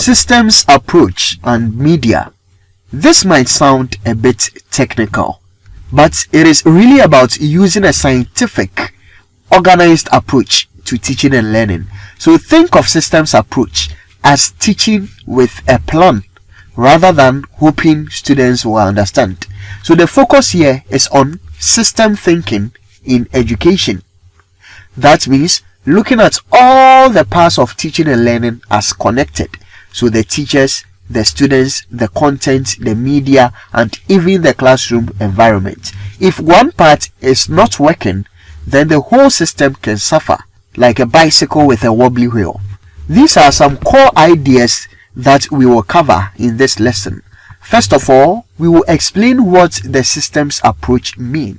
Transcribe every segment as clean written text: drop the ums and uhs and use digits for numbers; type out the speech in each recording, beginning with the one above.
Systems approach and media. This might sound a bit technical, but it is really about using a scientific, organized approach to teaching and learning. So think of systems approach as teaching with a plan rather than hoping students will understand. So the focus here is on system thinking in education. That means looking at all the parts of teaching and learning as connected. So the teachers, the students, the content, the media, and even the classroom environment. If one part is not working, then the whole system can suffer, like a bicycle with a wobbly wheel. These are some core ideas that we will cover in this lesson. First of all, we will explain what the systems approach mean.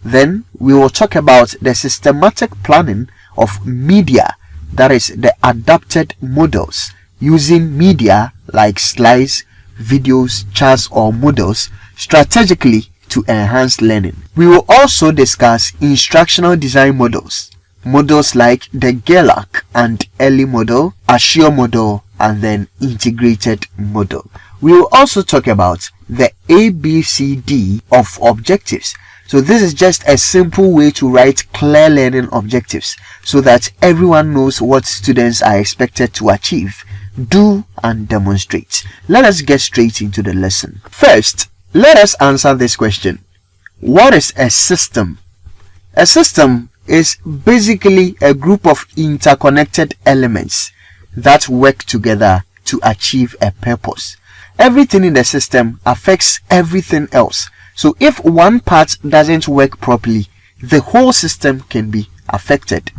Then we will talk about the systematic planning of media, that is the adapted models, using media like slides, videos, charts or models strategically to enhance learning. We will also discuss instructional design models. Models like the Gerlach and Ely model, Assure model, and then integrated model. We will also talk about the ABCD of objectives. So this is just a simple way to write clear learning objectives so that everyone knows what students are expected to achieve, do, and demonstrate. Let us get straight into the lesson. First, let us answer this question. What is a system? A system is basically a group of interconnected elements that work together to achieve a purpose. Everything in the system affects everything else. So if one part doesn't work properly, the whole system can be affected.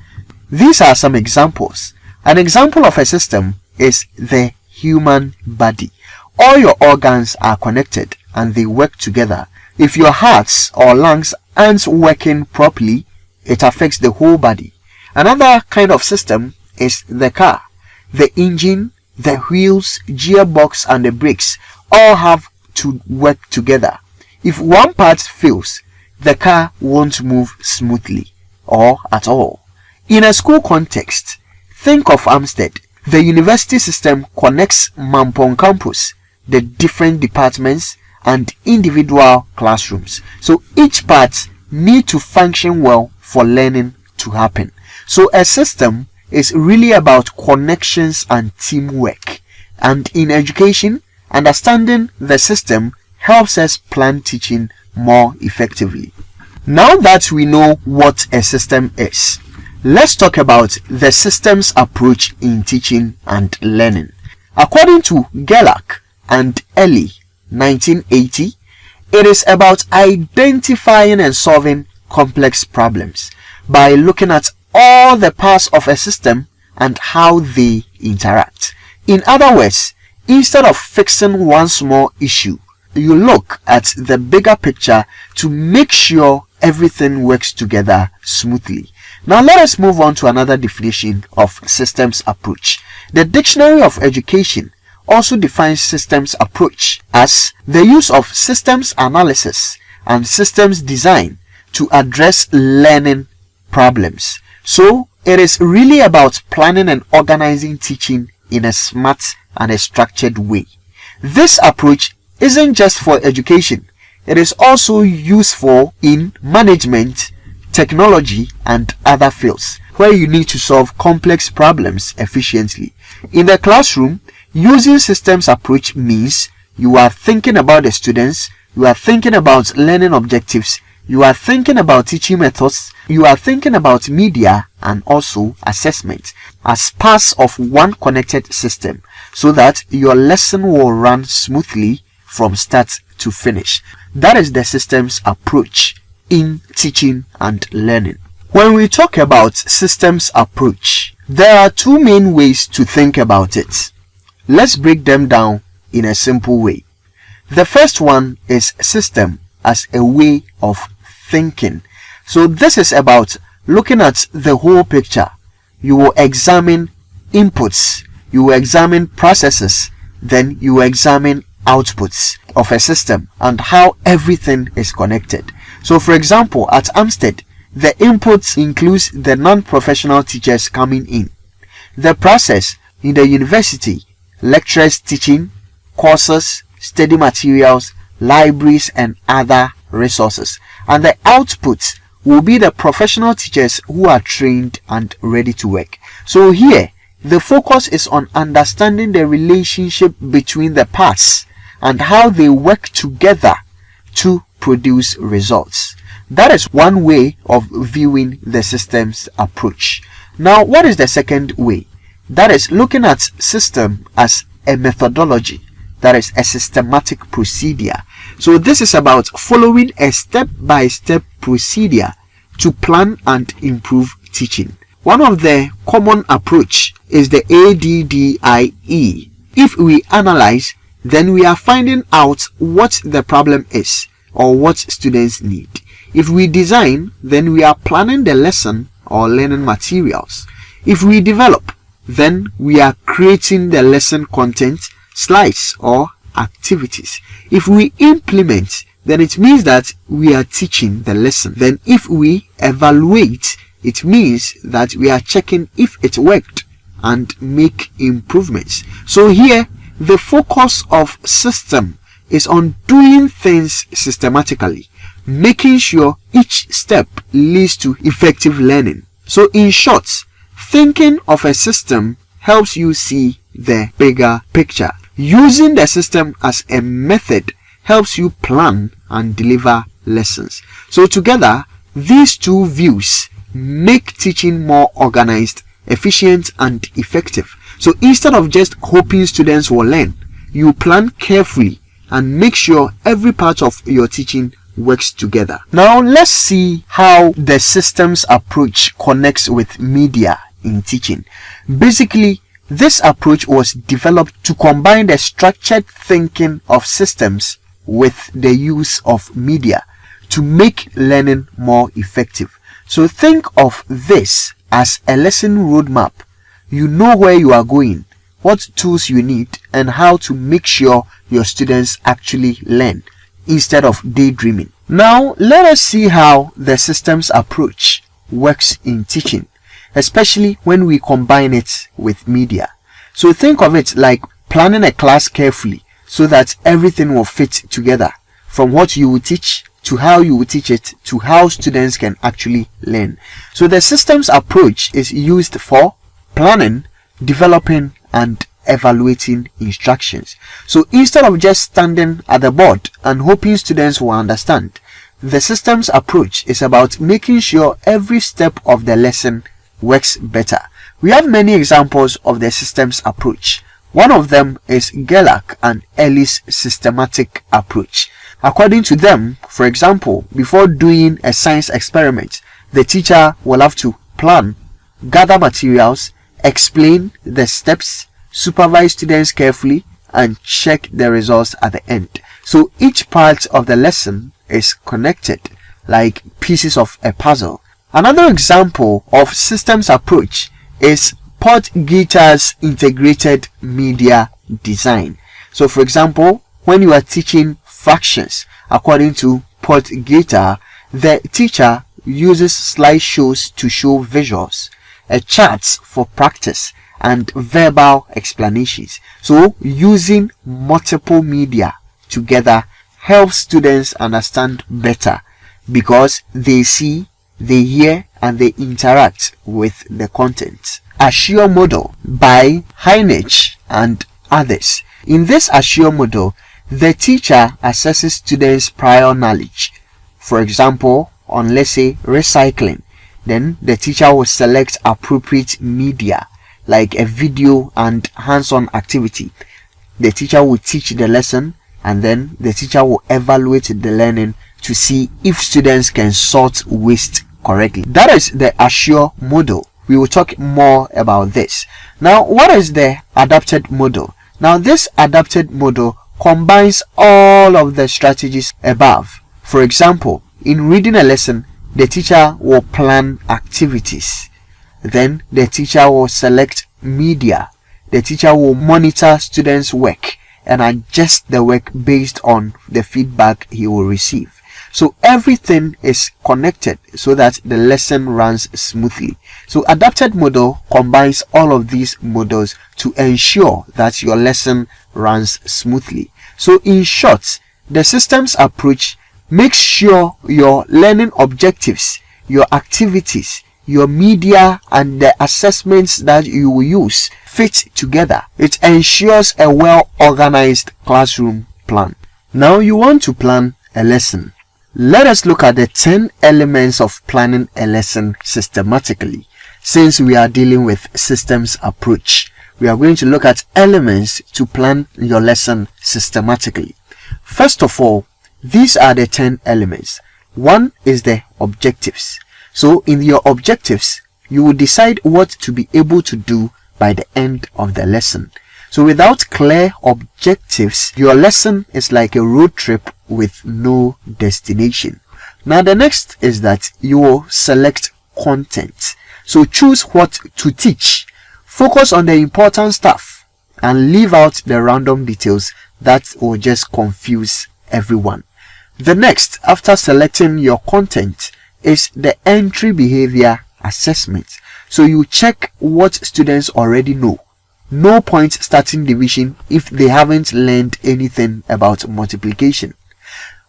These are some examples. An example of a system is the human body. All your organs are connected and they work together. If your heart or lungs aren't working properly, it affects the whole body. Another kind of system is the car. The engine, the wheels, gearbox, and the brakes all have to work together. If one part fails, the car won't move smoothly or at all. In a school context, think of Amstead. The university system connects Mampong campus, the different departments, and individual classrooms. So each part need to function well for learning to happen. So a system is really about connections and teamwork. And in education, understanding the system helps us plan teaching more effectively. Now that we know what a system is, let's talk about the systems approach in teaching and learning. According to Gerlach and Ely, 1980, it is about identifying and solving complex problems by looking at all the parts of a system and how they interact. In other words, instead of fixing one small issue, you look at the bigger picture to make sure everything works together smoothly. Now let us move on to another definition of systems approach. The Dictionary of Education also defines systems approach as the use of systems analysis and systems design to address learning problems. So it is really about planning and organizing teaching in a smart and a structured way. This approach isn't just for education. It is also useful in management, technology, and other fields where you need to solve complex problems efficiently. In the classroom, using systems approach means you are thinking about the students, you are thinking about learning objectives, you are thinking about teaching methods, you are thinking about media and also assessment as parts of one connected system so that your lesson will run smoothly from start to finish. That is the systems approach in teaching and learning. When we talk about systems approach, there are two main ways to think about it. Let's break them down in a simple way. The first one is system as a way of thinking. So this is about looking at the whole picture. You will examine inputs, you will examine processes, then you will examine outputs of a system and how everything is connected. So for example, at Amstead, the inputs includes the non-professional teachers coming in. The process in the university lecturers teaching, courses, study materials, libraries, and other resources. And the output will be the professional teachers who are trained and ready to work. So here, the focus is on understanding the relationship between the parts and how they work together to produce results. That is one way of viewing the systems approach. Now, what is the second way? That is looking at system as a methodology, that is a systematic procedure. So this is about following a step-by-step procedure to plan and improve teaching. One of the common approach is the ADDIE. If we analyze, then we are finding out what the problem is or what students need. If we design, then we are planning the lesson or learning materials. If we develop, then we are creating the lesson content, slides or activities. If we implement, then it means that we are teaching the lesson. Then if we evaluate, it means that we are checking if it worked and make improvements. So here, the focus of system is on doing things systematically, making sure each step leads to effective learning. So in short, thinking of a system helps you see the bigger picture. Using the system as a method helps you plan and deliver lessons. So together, these two views make teaching more organized, efficient, and effective. So instead of just hoping students will learn, you plan carefully and make sure every part of your teaching works together. Now let's see how the systems approach connects with media in teaching. Basically, this approach was developed to combine the structured thinking of systems with the use of media to make learning more effective. So think of this as a lesson roadmap. You know where you are going, what tools you need, and how to make sure your students actually learn instead of daydreaming. Now let us see how the systems approach works in teaching, especially when we combine it with media. So think of it like planning a class carefully so that everything will fit together, from what you will teach to how you will teach it to how students can actually learn. So the systems approach is used for planning, developing, and evaluating instructions. So instead of just standing at the board and hoping students will understand, the systems approach is about making sure every step of the lesson works better. We have many examples of the systems approach. One of them is Gerlach and Ely's systematic approach. According to them, for example, before doing a science experiment, the teacher will have to plan, gather materials, explain the steps, supervise students carefully, and check the results at the end. So each part of the lesson is connected like pieces of a puzzle. Another example of systems approach is Portgator's integrated media design. So for example, when you are teaching fractions, according to Portgator, the teacher uses slideshows to show visuals, charts for practice, and verbal explanations. So using multiple media together helps students understand better because they see, they hear, and they interact with the content. Assure model by Heinrich and others. In this Assure model, the teacher assesses students' prior knowledge. For example, on let's say recycling, then the teacher will select appropriate media like a video and hands-on activity. The teacher will teach the lesson, and then the teacher will evaluate the learning to see if students can sort waste correctly. That is the Assure model. We will talk more about this. Now, what is the adapted model? Now, this adapted model combines all of the strategies above. For example, in reading a lesson, the teacher will plan activities. Then the teacher will select media. The teacher will monitor students' work and adjust the work based on the feedback he will receive. So everything is connected so that the lesson runs smoothly. So adapted model combines all of these models to ensure that your lesson runs smoothly. So in short, the systems approach makes sure your learning objectives, your activities, your media, and the assessments that you will use fit together. It ensures a well-organized classroom plan. Now you want to plan a lesson. Let us look at the 10 elements of planning a lesson systematically. Since we are dealing with systems approach, we are going to look at elements to plan your lesson systematically. First of all, these are the 10 elements. One is the objectives. So in your objectives, you will decide what to be able to do by the end of the lesson. So without clear objectives, your lesson is like a road trip with no destination. Now the next is that you will select content. So choose what to teach. Focus on the important stuff and leave out the random details that will just confuse everyone. The next, after selecting your content, is the entry behavior assessment. So you check what students already know. No point starting division if they haven't learned anything about multiplication.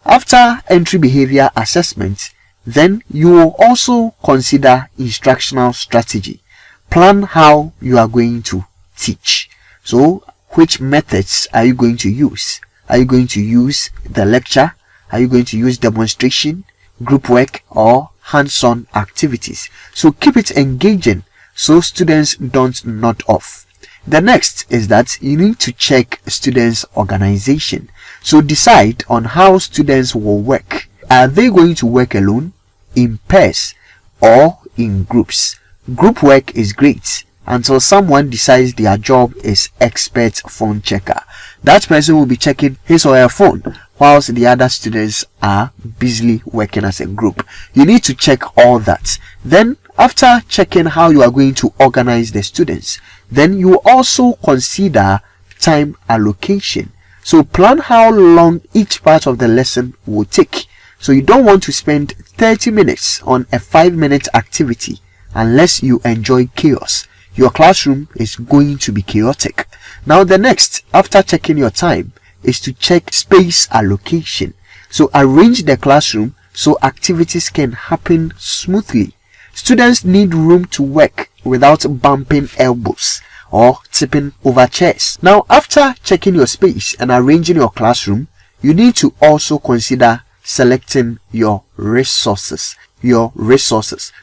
After entry behavior assessment, then you will also consider instructional strategy. Plan how you are going to teach. So which methods are you going to use? Are you going to use the lecture? Are you going to use demonstration, group work, or hands-on activities? So keep it engaging so students don't nod off. The next is that you need to check students' organization. So decide on how students will work. Are they going to work alone, in pairs, or in groups? Group work is great until someone decides their job is expert phone checker. That person will be checking his or her phone whilst the other students are busily working as a group. You need to check all that. Then after checking how you are going to organize the students, then you also consider time allocation. So plan how long each part of the lesson will take. So you don't want to spend 30 minutes on a 5-minute activity unless you enjoy chaos. Your classroom is going to be chaotic. Now the next, after checking your time, is to check space allocation. So arrange the classroom so activities can happen smoothly. Students need room to work without bumping elbows or tipping over chairs. Now after checking your space and arranging your classroom, you need to also consider selecting your resources.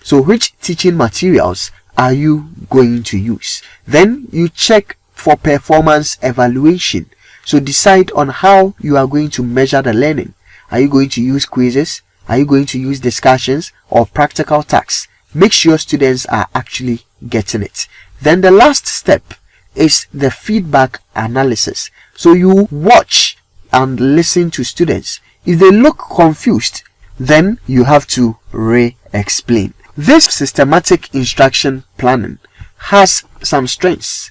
So which teaching materials are you going to use? Then you check for performance evaluation. So decide on how you are going to measure the learning. Are you going to use quizzes? Are you going to use discussions or practical tasks? Make sure students are actually getting it. Then the last step is the feedback analysis. So you watch and listen to students. If they look confused, then you have to re-explain. This systematic instruction planning has some strengths.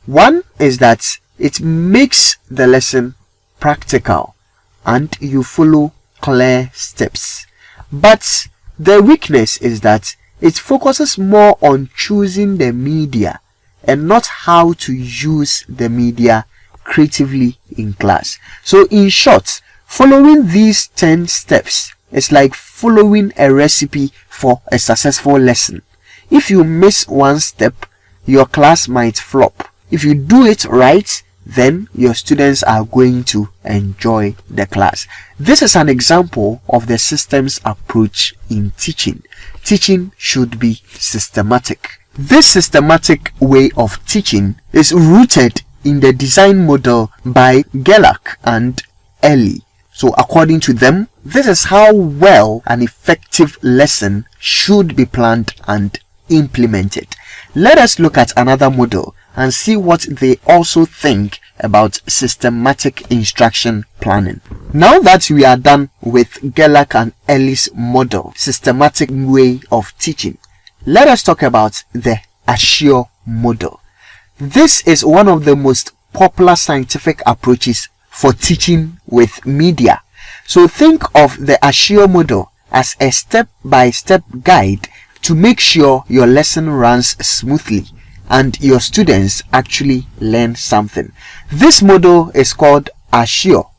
One is that it makes the lesson practical and you follow clear steps. But the weakness is that it focuses more on choosing the media and not how to use the media creatively in class. So in short, following these 10 steps is like following a recipe for a successful lesson. If you miss one step, your class might flop. If you do it right, then your students are going to enjoy the class. This is an example of the systems approach in teaching. Teaching should be systematic. This systematic way of teaching is rooted in the design model by Gerlach and Ely. So according to them, this is how well an effective lesson should be planned and implemented. Let us look at another model and see what they also think about systematic instruction planning. Now that we are done with Gerlach and Ely's model, systematic way of teaching, let us talk about the Assure model. This is one of the most popular scientific approaches for teaching with media. So think of the Assure model as a step-by-step guide to make sure your lesson runs smoothly and your students actually learn something. This model is called Assure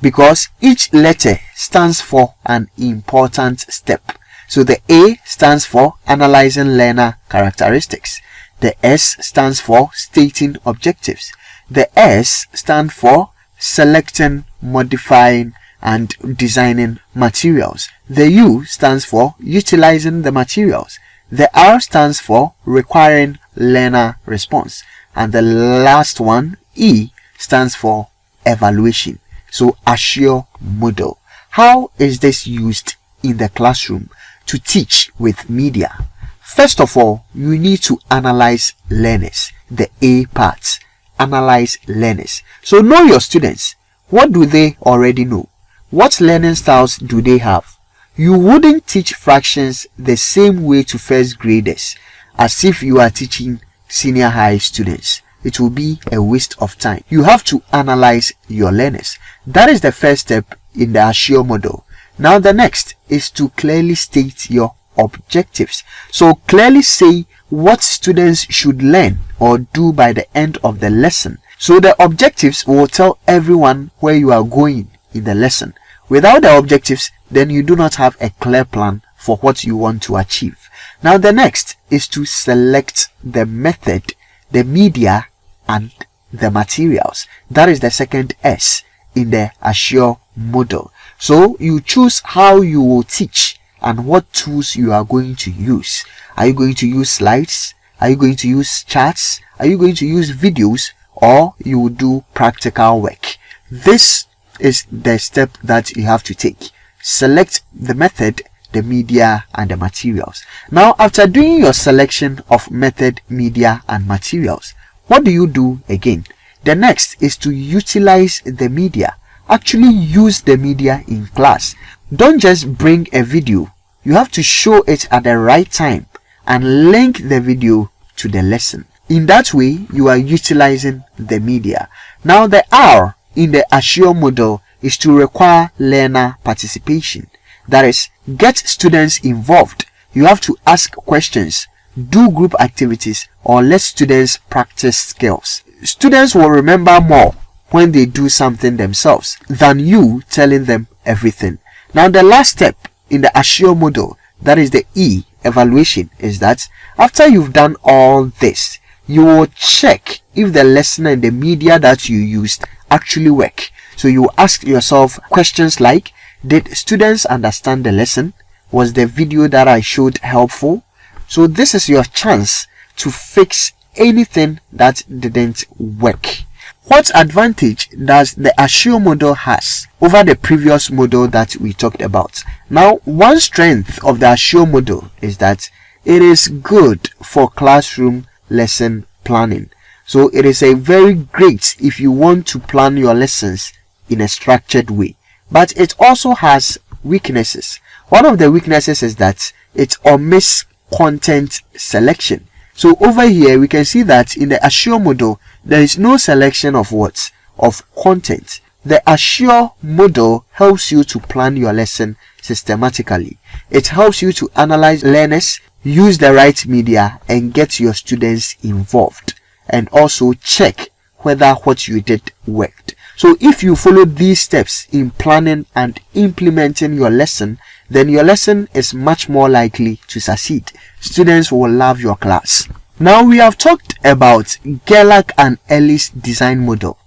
because each letter stands for an important step. So the A stands for analyzing learner characteristics. The S stands for stating objectives. The S stands for selecting, modifying, and designing materials. The U stands for utilizing the materials. The R stands for requiring learner response. And the last one, E, stands for evaluation. So Assure model. How is this used in the classroom to teach with media? First of all, you need to analyze learners. The A part. Analyze learners. So know your students. What do they already know? What learning styles do they have? You wouldn't teach fractions the same way to first graders as if you are teaching senior high students. It will be a waste of time. You have to analyze your learners. That is the first step in the Assure model. Now the next is to clearly state your objectives. So clearly say what students should learn or do by the end of the lesson. So the objectives will tell everyone where you are going in the lesson. Without the objectives, then you do not have a clear plan for what you want to achieve. Now the next is to select the method, the media, and the materials. That is the second S in the Assure model. So you choose how you will teach and what tools you are going to use. Are you going to use slides? Are you going to use charts? Are you going to use videos? Or you will do practical work? This is the step that you have to take. Select the method, the media, and the materials. Now, after doing your selection of method, media, and materials, what do you do again? The next is to utilize the media. Actually use the media in class. Don't just bring a video. You have to show it at the right time and link the video to the lesson. In that way, you are utilizing the media. Now, the R in the Assure model is to require learner participation. That is, get students involved. You have to ask questions, do group activities, or let students practice skills. Students will remember more when they do something themselves than you telling them everything. Now, the last step in the Assure model, that is the E, evaluation, is that after you've done all this, you will check if the lesson and the media that you used actually work. So you will ask yourself questions like, did students understand the lesson? Was the video that I showed helpful? So this is your chance to fix anything that didn't work. What advantage does the Assure model has over the previous model that we talked about? Now, one strength of the Assure model is that it is good for classroom lesson planning. So it is a very great if you want to plan your lessons in a structured way. But it also has weaknesses. One of the weaknesses is that it omits content selection. So over here we can see that in the Assure model there is no selection of what? Of content. The Assure model helps you to plan your lesson systematically. It helps you to analyze learners, use the right media, and get your students involved, and also check whether what you did worked. So if you follow these steps in planning and implementing your lesson, then your lesson is much more likely to succeed. Students will love your class. Now we have talked about Gerlach and Ely's design model,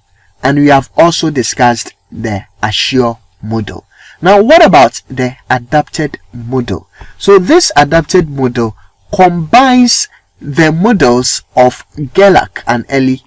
and we have also discussed the Assure model. Now what about the adapted model? So this adapted model combines the models of Gerlach and Ely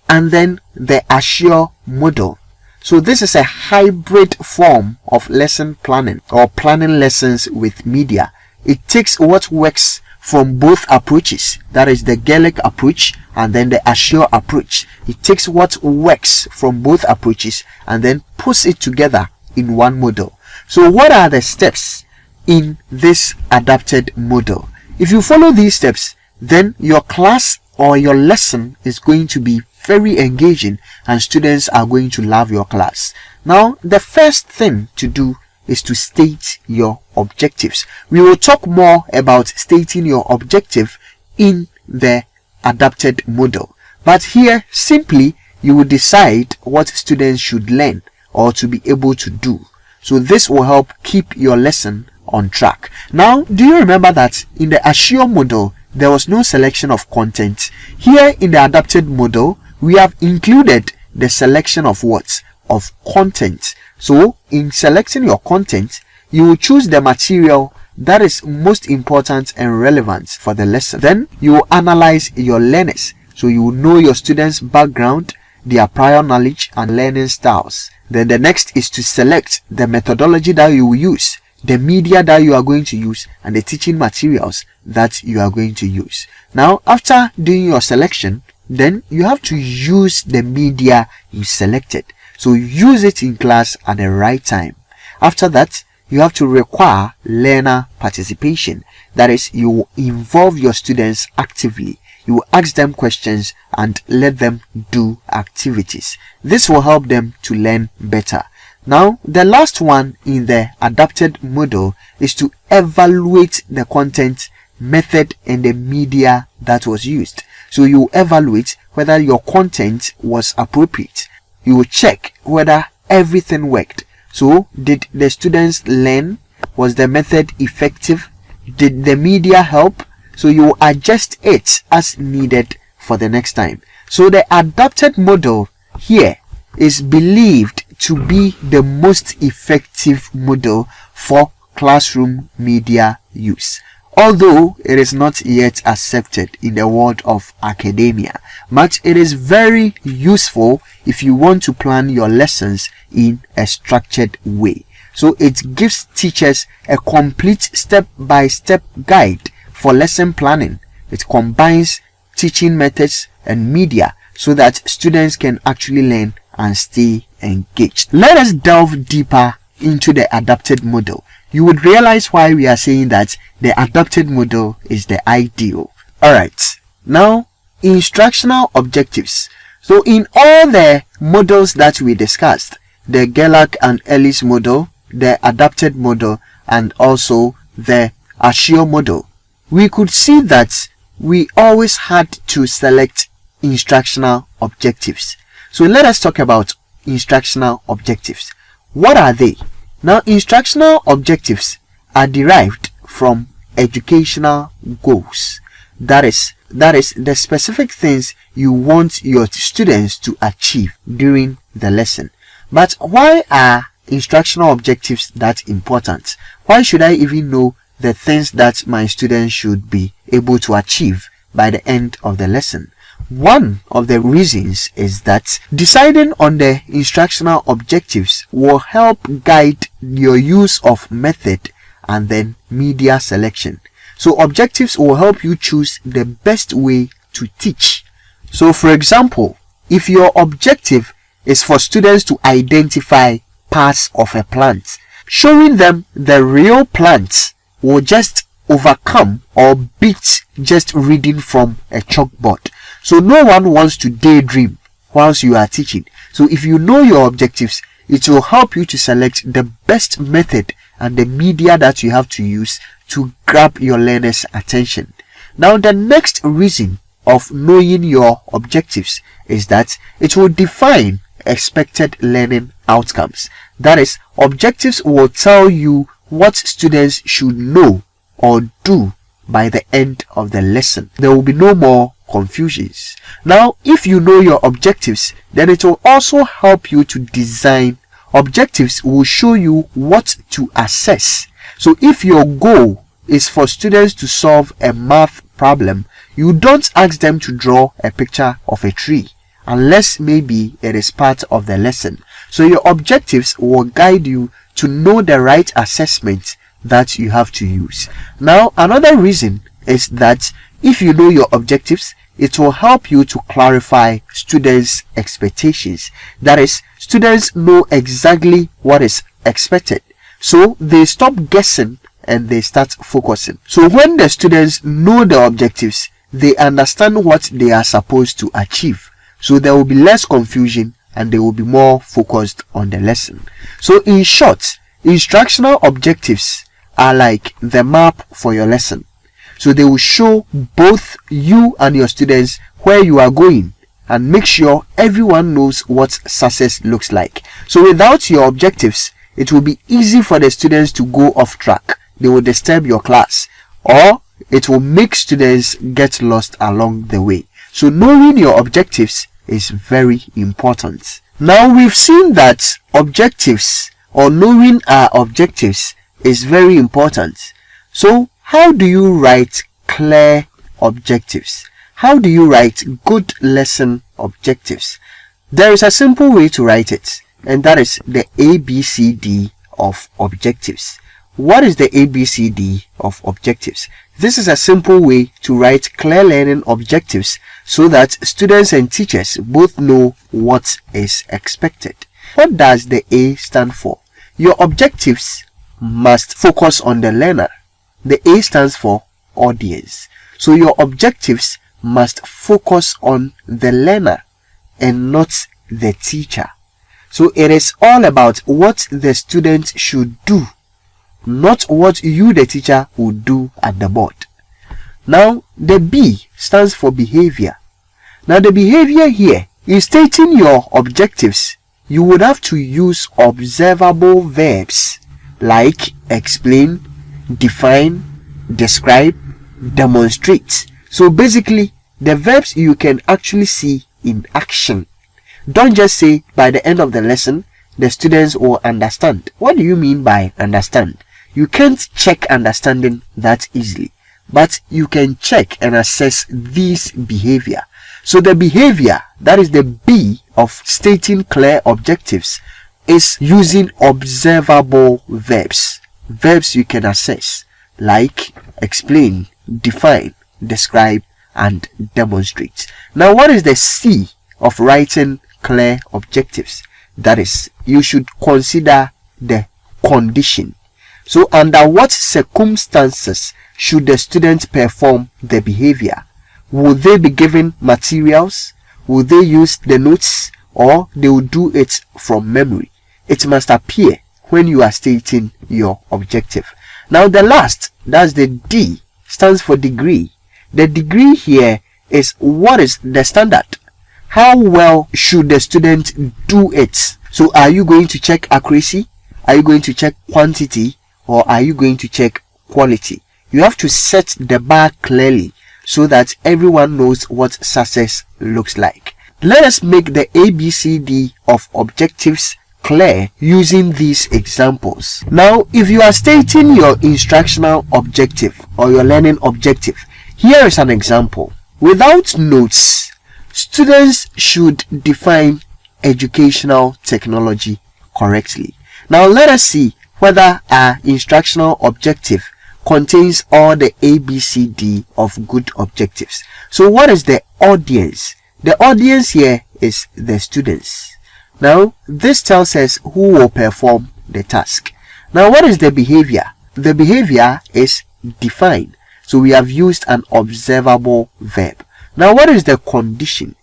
and then the Assure model. So this is a hybrid form of lesson planning or planning lessons with media. It takes what works from both approaches, that is the Gerlach approach and then the Assure approach. It takes what works from both approaches and then puts it together in one model. So what are the steps in this adapted model? If you follow these steps, then your class or your lesson is going to be very engaging and students are going to love your class. Now, the first thing to do is to state your objectives. We will talk more about stating your objective in the adapted model. But here, simply, you will decide what students should learn or to be able to do. So this will help keep your lesson on track. Now, do you remember that in the Assure model, there was no selection of content? Here in the adapted model, we have included the selection of what? Of content. So in selecting your content, you will choose the material that is most important and relevant for the lesson. Then you will analyze your learners. So you will know your students' background, their prior knowledge and learning styles. Then the next is to select the methodology that you will use, the media that you are going to use, and the teaching materials that you are going to use. Now, after doing your selection, then you have to use the media you selected. So use it in class at the right time. After that, you have to require learner participation. That is, you will involve your students actively. You will ask them questions and let them do activities. This will help them to learn better. Now, the last one in the adapted model is to evaluate the content, method, and the media that was used. So you evaluate whether your content was appropriate. You will check whether everything worked. So, did the students learn? Was the method effective? Did the media help? So you will adjust it as needed for the next time. So the adapted model here is believed to be the most effective model for classroom media use, although it is not yet accepted in the world of academia. But it is very useful if you want to plan your lessons in a structured way. So it gives teachers a complete step-by-step guide for lesson planning. It combines teaching methods and media so that students can actually learn and stay engaged. Let us delve deeper into the adapted model. You would realize why we are saying that the adapted model is the ideal. Alright, now instructional objectives. So in all the models that we discussed, the Gerlach and Ely's model, the adapted model, and also the Assure model, we could see that we always had to select instructional objectives. So let us talk about instructional objectives. What are they? Now, instructional objectives are derived from educational goals. That is the specific things you want your students to achieve during the lesson. But why are instructional objectives that important? Why should I even know the things that my students should be able to achieve by the end of the lesson? One of the reasons is that deciding on the instructional objectives will help guide your use of method and then media selection. So objectives will help you choose the best way to teach. So for example, if your objective is for students to identify parts of a plant, showing them the real plant will just overcome or beat just reading from a chalkboard. So no one wants to daydream whilst you are teaching. So if you know your objectives, it will help you to select the best method and the media that you have to use to grab your learners' attention. Now, the next reason of knowing your objectives is that it will define expected learning outcomes. That is, objectives will tell you what students should know or do by the end of the lesson. There will be no more confusions. Now, if you know your objectives, then it will also help you to design. Objectives will show you what to assess. So if your goal is for students to solve a math problem, you don't ask them to draw a picture of a tree unless maybe it is part of the lesson. So your objectives will guide you to know the right assessment that you have to use. Now, another reason is that if you know your objectives, it will help you to clarify students' expectations. That is, students know exactly what is expected, so they stop guessing and they start focusing. So when the students know the objectives, they understand what they are supposed to achieve. So there will be less confusion and they will be more focused on the lesson. So in short, instructional objectives are like the map for your lesson. So they will show both you and your students where you are going and make sure everyone knows what success looks like. So without your objectives, it will be easy for the students to go off track. They will disturb your class, or it will make students get lost along the way. So knowing your objectives is very important. Now we've seen that objectives, or knowing our objectives, is very important. So how do you write clear objectives? How do you write good lesson objectives? There is a simple way to write it, and that is the ABCD of objectives. What is the ABCD of objectives? This is a simple way to write clear learning objectives so that students and teachers both know what is expected. What does the A stand for? Your objectives must focus on the learner. The A stands for audience. So your objectives must focus on the learner and not the teacher. So it is all about what the student should do, not what you, the teacher, would do at the board. Now, the B stands for behavior. Now, the behavior here is stating your objectives. You would have to use observable verbs like explain, define, describe, demonstrate. So basically, the verbs you can actually see in action. Don't just say by the end of the lesson, the students will understand. What do you mean by understand? You can't check understanding that easily, but you can check and assess this behavior. So the behavior, that is the B of stating clear objectives, is using observable verbs. Verbs you can assess, like explain, define, describe, and demonstrate. Now, what is the C of writing clear objectives? That is, you should consider the condition. So under what circumstances should the student perform the behavior? Will they be given materials? Will they use the notes? Or they will do it from memory? It must appear when you are stating your objective. Now the last, that's the D, stands for degree. The degree here is what is the standard? How well should the student do it? So are you going to check accuracy? Are you going to check quantity? Or are you going to check quality? You have to set the bar clearly so that everyone knows what success looks like. Let us make the ABCD of objectives clear using these examples. Now, if you are stating your instructional objective or your learning objective, here is an example. Without notes, students should define educational technology correctly. Now, let us see whether our instructional objective contains all the ABCD of good objectives. So what is the audience? The audience here is the students. Now, this tells us who will perform the task. Now, what is the behavior? The behavior is define. So we have used an observable verb. Now, what is the condition?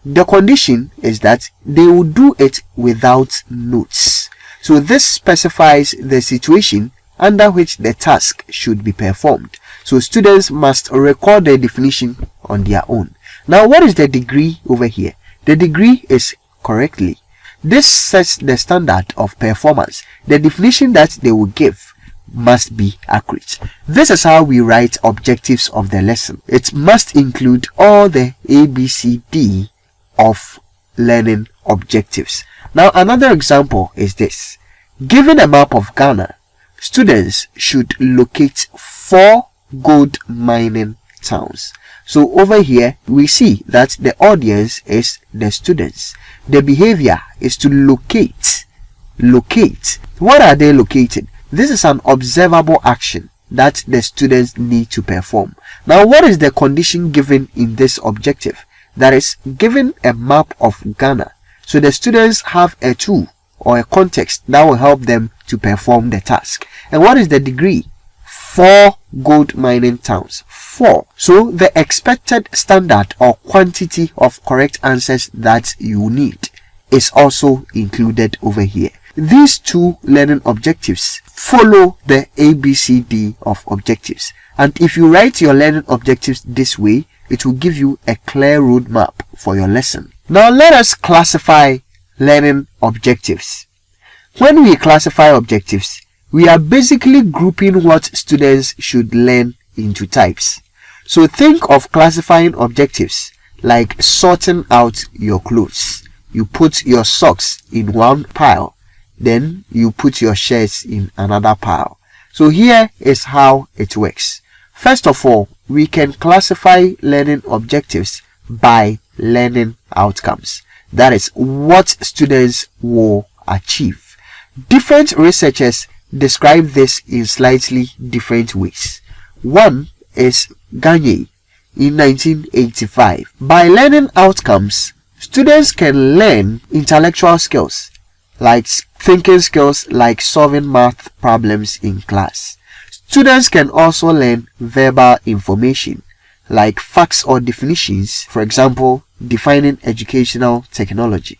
The condition is that they will do it without notes. So this specifies the situation under which the task should be performed. So students must record the definition on their own. Now, what is the degree over here? The degree is correctly. This sets the standard of performance. The definition that they will give must be accurate. This is how we write objectives of the lesson. It must include all the ABCD of learning objectives. Now, another example is this. Given a map of Ghana, students should locate 4 gold mining towns. So over here, we see that the audience is the students. The behavior is to locate. Locate. What are they locating? This is an observable action that the students need to perform. Now, what is the condition given in this objective? That is, given a map of Ghana. So the students have a tool or a context that will help them to perform the task. And what is the degree? 4 gold mining towns. 4. So the expected standard or quantity of correct answers that you need is also included over here. These 2 learning objectives follow the ABCD of objectives, and if you write your learning objectives this way, it will give you a clear roadmap for your lesson. Now let us classify learning objectives. When we classify objectives, we are basically grouping what students should learn into types. So think of classifying objectives like sorting out your clothes. You put your socks in one pile, then you put your shirts in another pile. So here is how it works. First of all, we can classify learning objectives by learning outcomes. That is what students will achieve. Different researchers describe this in slightly different ways. One is Gagne in 1985. By learning outcomes, students can learn intellectual skills like thinking skills like solving math problems in class. Students can also learn verbal information like facts or definitions, for example, defining educational technology.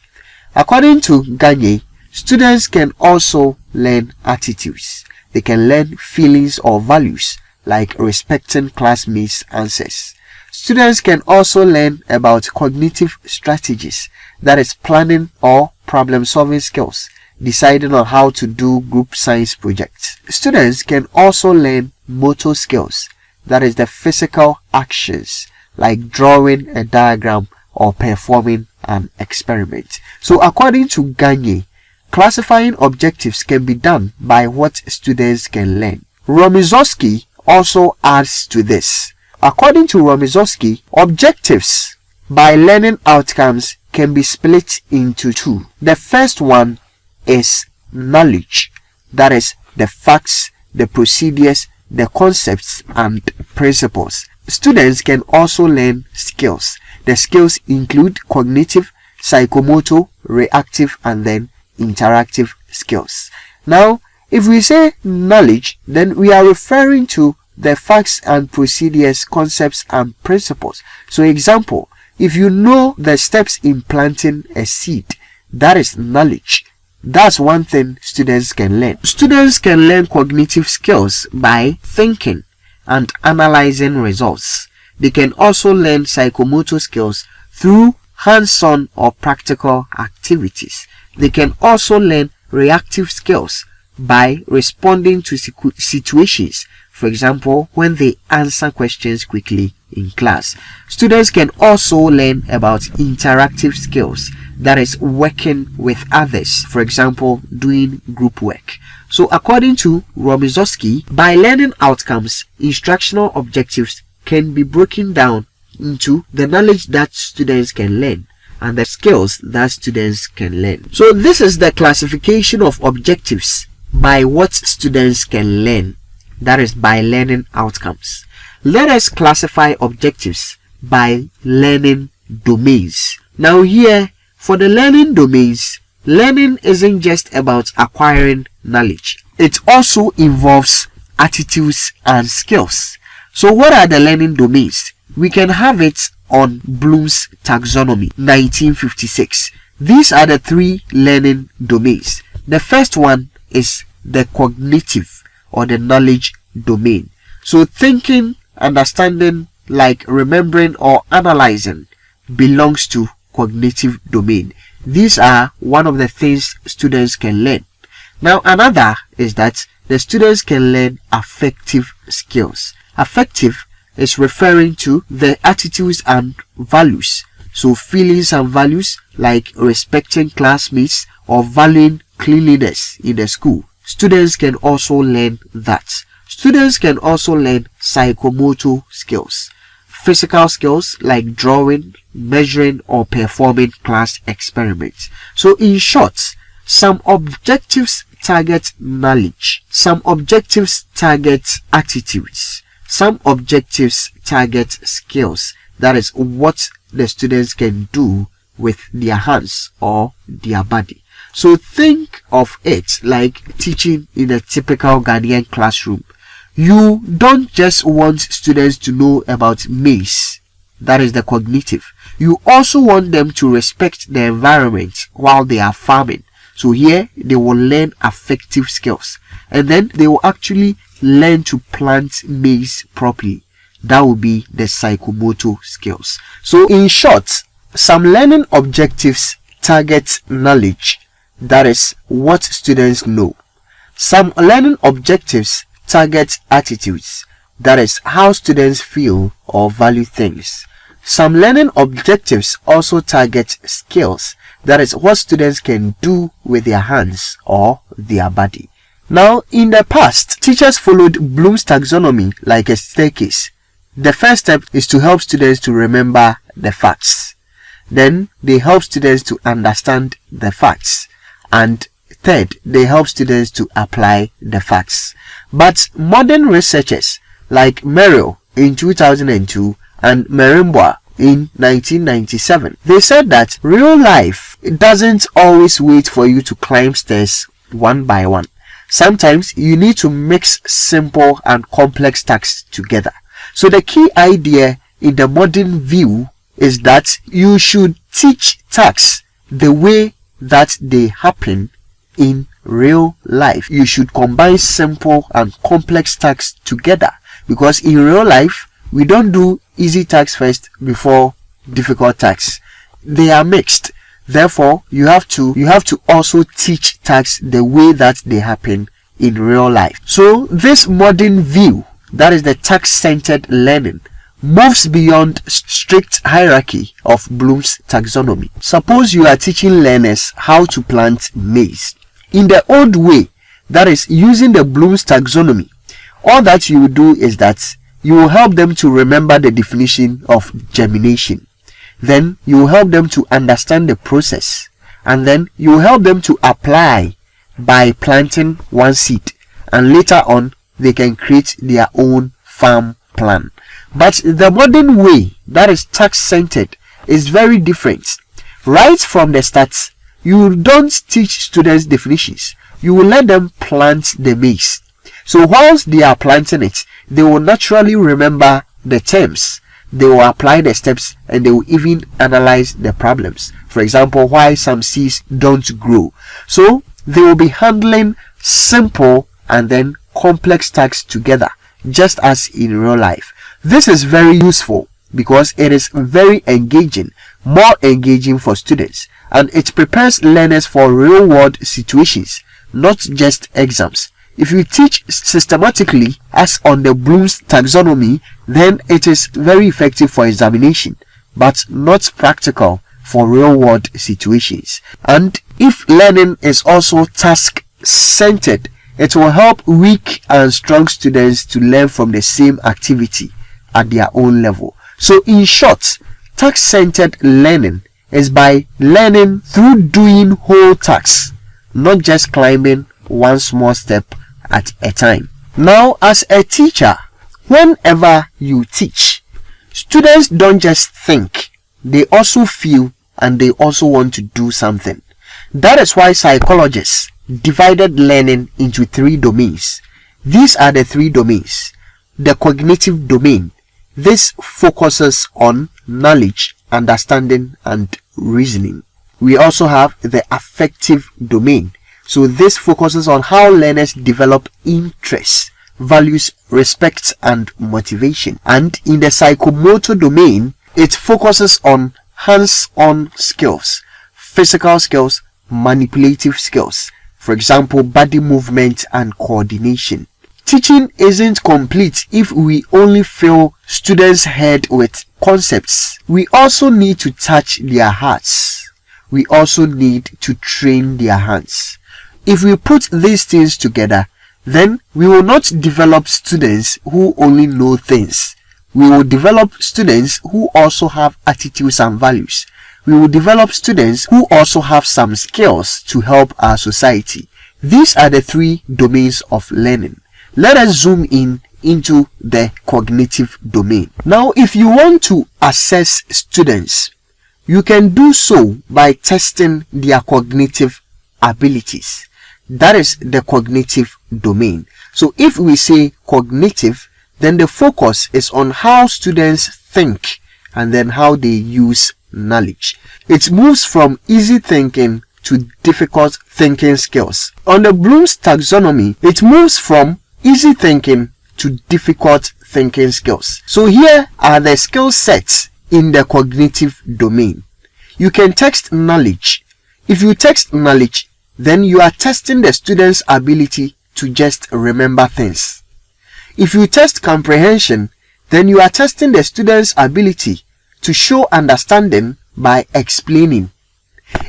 According to Gagne, students can also learn attitudes. They can learn feelings or values like respecting classmates' answers. Students can also learn about cognitive strategies, that is planning or problem-solving skills, deciding on how to do group science projects. Students can also learn motor skills, that is the physical actions like drawing a diagram or performing an experiment. So according to Gagne, classifying objectives can be done by what students can learn. Romizowski also adds to this. According to Romizowski, objectives by learning outcomes can be split into 2. The first one is knowledge, that is the facts, the procedures, the concepts and principles. Students can also learn skills. The skills include cognitive, psychomotor, reactive and then interactive skills. Now, if we say knowledge, then we are referring to the facts and procedures, concepts and principles. So example, if you know the steps in planting a seed, that is knowledge. That's one thing students can learn. Students can learn cognitive skills by thinking and analyzing results. They can also learn psychomotor skills through hands-on or practical activities. They can also learn reactive skills by responding to situations, for example, when they answer questions quickly in class. Students can also learn about interactive skills, that is working with others, for example, doing group work. So according to Romizowski, by learning outcomes, instructional objectives can be broken down into the knowledge that students can learn and the skills that students can learn. So this is the classification of objectives by what students can learn, that is by learning outcomes. Let us classify objectives by learning domains. Now here, for the learning domains, learning isn't just about acquiring knowledge. It also involves attitudes and skills. So what are the learning domains? We can have it on Bloom's taxonomy, 1956. These are the 3 learning domains. The first one is the cognitive or the knowledge domain. So thinking, understanding, like remembering or analyzing, belongs to cognitive domain. These are one of the things students can learn. Now another is that the students can learn affective skills. Affective is referring to the attitudes and values. So feelings and values like respecting classmates or valuing cleanliness in the school. Students can also learn that. Students can also learn psychomotor skills. Physical skills like drawing, measuring or performing class experiments. So in short, some objectives target knowledge, some objectives target attitudes, some objectives target skills. That is what the students can do with their hands or their body. So think of it like teaching in a typical Ghanaian classroom. You don't just want students to know about maize, that is the cognitive. You also want them to respect the environment while they are farming. So here they will learn affective skills, and then they will actually learn to plant maize properly. That will be the psychomotor skills. So in short, some learning objectives target knowledge, that is what students know. Some learning objectives target attitudes, that is how students feel or value things. Some learning objectives also target skills, that is what students can do with their hands or their body. Now, in the past, teachers followed Bloom's taxonomy like a staircase. The first step is to help students to remember the facts. Then they help students to understand the facts. And third, they help students to apply the facts. But modern researchers like Merrill in 2002 and Merimboa in 1997, they said that real life doesn't always wait for you to climb stairs one by one. Sometimes you need to mix simple and complex tasks together. So the key idea in the modern view is that you should teach tasks the way that they happen in real life. You should combine simple and complex tasks together, because in real life we don't do easy tasks first before difficult tasks. They are mixed. Therefore, you have to also teach tasks the way that they happen in real life. So this modern view, that is the task-centered learning, moves beyond strict hierarchy of Bloom's taxonomy. Suppose you are teaching learners how to plant maize in the old way, that is using the Bloom's taxonomy. All that you will do is that you will help them to remember the definition of germination. Then you will help them to understand the process, and then you will help them to apply by planting one seed, and later on they can create their own farm plan. But the modern way, that is task-centered, is very different. Right from the start, you don't teach students definitions. You will let them plant the maize. So whilst they are planting it, they will naturally remember the terms. They will apply the steps, and they will even analyze the problems. For example, why some seeds don't grow. So they will be handling simple and then complex tasks together, just as in real life. This is very useful because it is very engaging, more engaging for students, and it prepares learners for real world situations, not just exams. If you teach systematically as on the Bloom's taxonomy, then it is very effective for examination, but not practical for real world situations. And if learning is also task-centered, it will help weak and strong students to learn from the same activity at their own level. So in short, task-centered learning is by learning through doing whole tasks, not just climbing one small step at a time. Now, as a teacher, whenever you teach, students don't just think, they also feel, and they also want to do something. That is why psychologists divided learning into 3 domains. These are the 3 domains. The cognitive domain. This focuses on knowledge, understanding, and reasoning. We also have the affective domain. So this focuses on how learners develop interests, values, respect, and motivation. And in the psychomotor domain, it focuses on hands-on skills, physical skills, manipulative skills. For example, body movement and coordination. Teaching isn't complete if we only fill students' head with concepts. We also need to touch their hearts. We also need to train their hands. If we put these things together, then we will not develop students who only know things. We will develop students who also have attitudes and values. We will develop students who also have some skills to help our society. These are the 3 domains of learning. Let us zoom in into the cognitive domain. Now, if you want to assess students, you can do so by testing their cognitive abilities. That is the cognitive domain. So if we say cognitive, then the focus is on how students think and then how they use knowledge. It moves from easy thinking to difficult thinking skills. On the Bloom's taxonomy, it moves from easy thinking to difficult thinking skills. So here are the skill sets in the cognitive domain. You can test knowledge. If you test knowledge, then you are testing the student's ability to just remember things. If you test comprehension, then you are testing the student's ability to show understanding by explaining.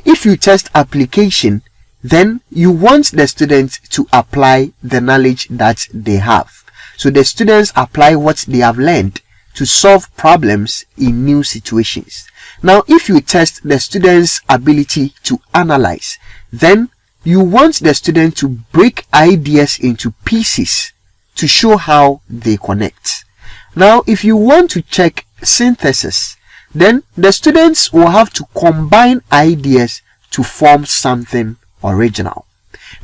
If you test application, then you want the student to apply the knowledge that they have. So the students apply what they have learned to solve problems in new situations. Now, if you test the student's ability to analyze, then you want the student to break ideas into pieces to show how they connect. Now, if you want to check synthesis, then the students will have to combine ideas to form something original.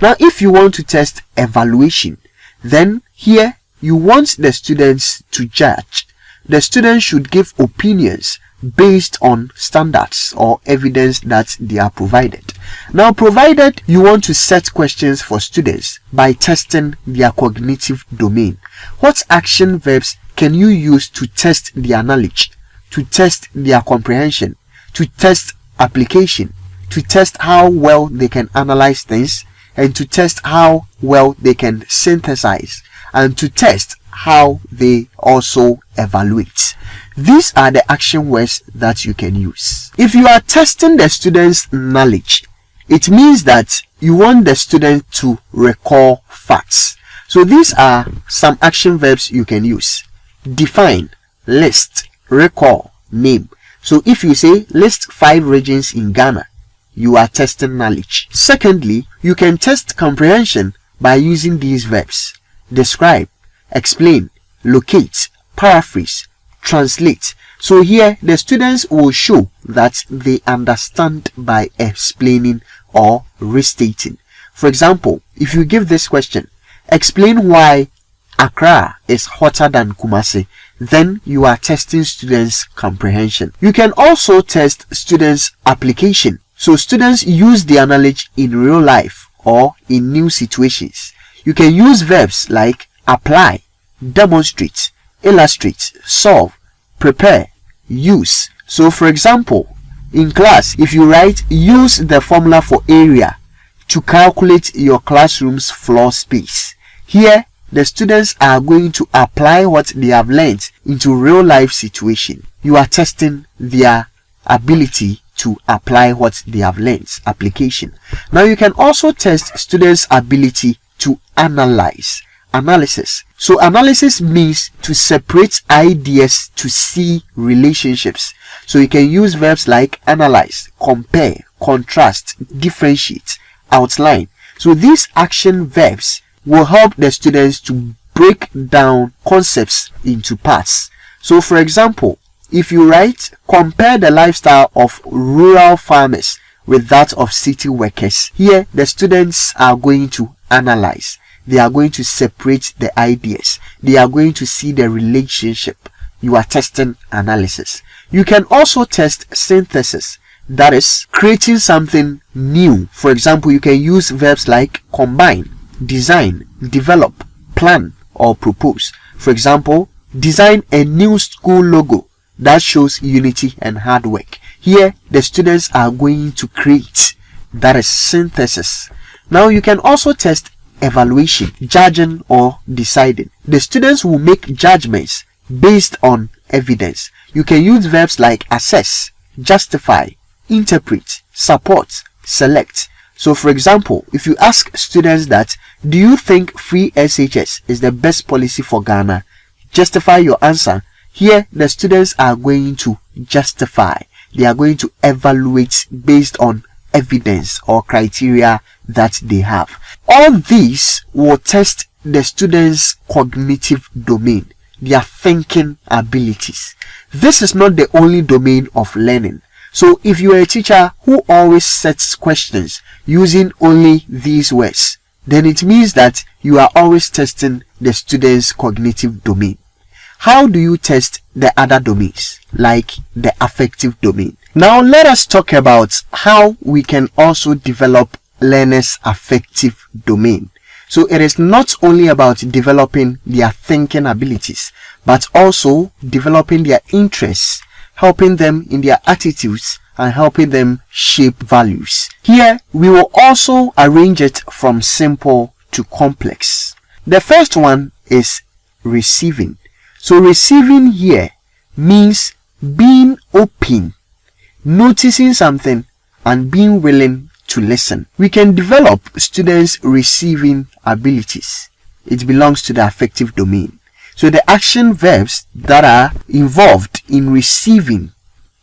Now, if you want to test evaluation, then here you want the students to judge. The students should give opinions based on standards or evidence that they are provided. Now, provided you want to set questions for students by testing their cognitive domain, what action verbs can you use to test their knowledge, to test their comprehension, to test application, to test how well they can analyze things, and to test how well they can synthesize, and to test how they also evaluate? These are the action words that you can use. If you are testing the student's knowledge, it means that you want the student to recall facts. So these are some action verbs you can use: define, list, recall, name. So if you say list 5 regions in Ghana, you are testing knowledge. Secondly, you can test comprehension by using these verbs: describe, explain, locate, paraphrase, translate. So here the students will show that they understand by explaining or restating. For example, if you give this question, explain why Accra is hotter than Kumasi, then you are testing students' comprehension. You can also test students' application. So students use their knowledge in real life or in new situations. You can use verbs like apply, demonstrate, illustrate, solve, prepare, use. So for example, in class, if you write use the formula for area to calculate your classroom's floor space, here the students are going to apply what they have learned into real life situation. You are testing their ability to apply what they have learned, application. Now you can also test students' ability to analyze, analysis. So analysis means to separate ideas to see relationships. So you can use verbs like analyze, compare, contrast, differentiate, outline. So these action verbs will help the students to break down concepts into parts. So for example, if you write compare the lifestyle of rural farmers with that of city workers, here the students are going to analyze. They are going to separate the ideas. They are going to see the relationship. You are testing analysis. You can also test synthesis. That is creating something new. For example, you can use verbs like combine, design, develop, plan, or propose. For example, design a new school logo that shows unity and hard work. Here, the students are going to create. That is synthesis. Now, you can also test evaluation, judging or deciding. The students will make judgments based on evidence. You can use verbs like assess, justify, interpret, support, select. So for example, if you ask students that, do you think free SHS is the best policy for Ghana? Justify your answer. Here, the students are going to justify. They are going to evaluate based on evidence or criteria that they have. All these will test the students' cognitive domain, their thinking abilities. This is not the only domain of learning. So if you are a teacher who always sets questions using only these words, then it means that you are always testing the student's cognitive domain. How do you test the other domains, like the affective domain? Now let us talk about how we can also develop learners' affective domain. So it is not only about developing their thinking abilities, but also developing their interests, helping them in their attitudes, and helping them shape values. Here, we will also arrange it from simple to complex. The first one is receiving. So receiving here means being open, noticing something, and being willing to listen. We can develop students' receiving abilities. It belongs to the affective domain. So the action verbs that are involved in receiving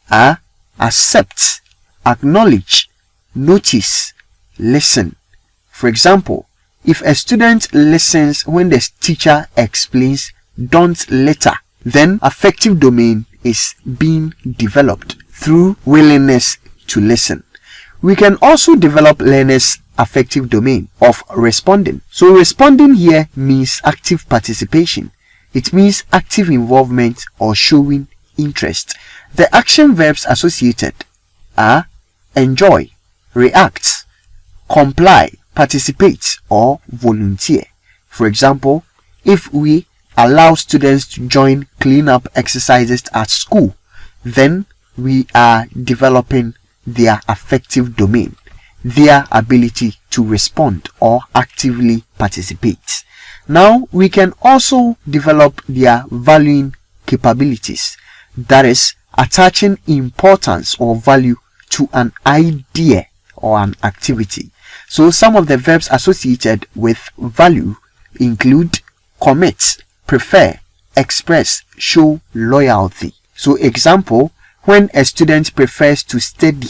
are accept, acknowledge, notice, listen. For example, if a student listens when the teacher explains don't litter, then affective domain is being developed through willingness to listen. We can also develop learners' affective domain of responding. So responding here means active participation. It means active involvement or showing interest. The action verbs associated are enjoy, react, comply, participate, or volunteer. For example, if we allow students to join cleanup exercises at school, then we are developing their affective domain, their ability to respond or actively participate. Now we can also develop their valuing capabilities, that is, attaching importance or value to an idea or an activity. So some of the verbs associated with value include commit, prefer, express, show loyalty. So example, when a student prefers to study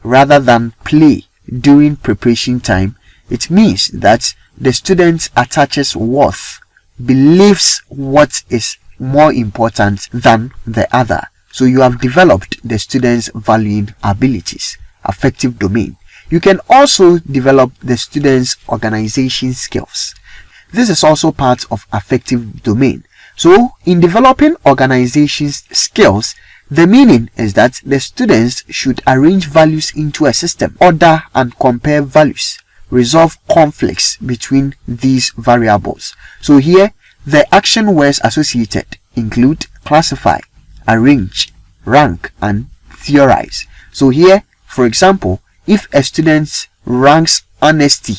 rather than play during preparation time, it means that the student attaches worth, believes what is more important than the other. So you have developed the student's valuing abilities, affective domain. You can also develop the student's organization skills. This is also part of affective domain. So in developing organization skills, the meaning is that the students should arrange values into a system, order and compare values, resolve conflicts between these variables. So here, the action words associated include classify, arrange, rank, and theorize. So here, for example, if a student ranks honesty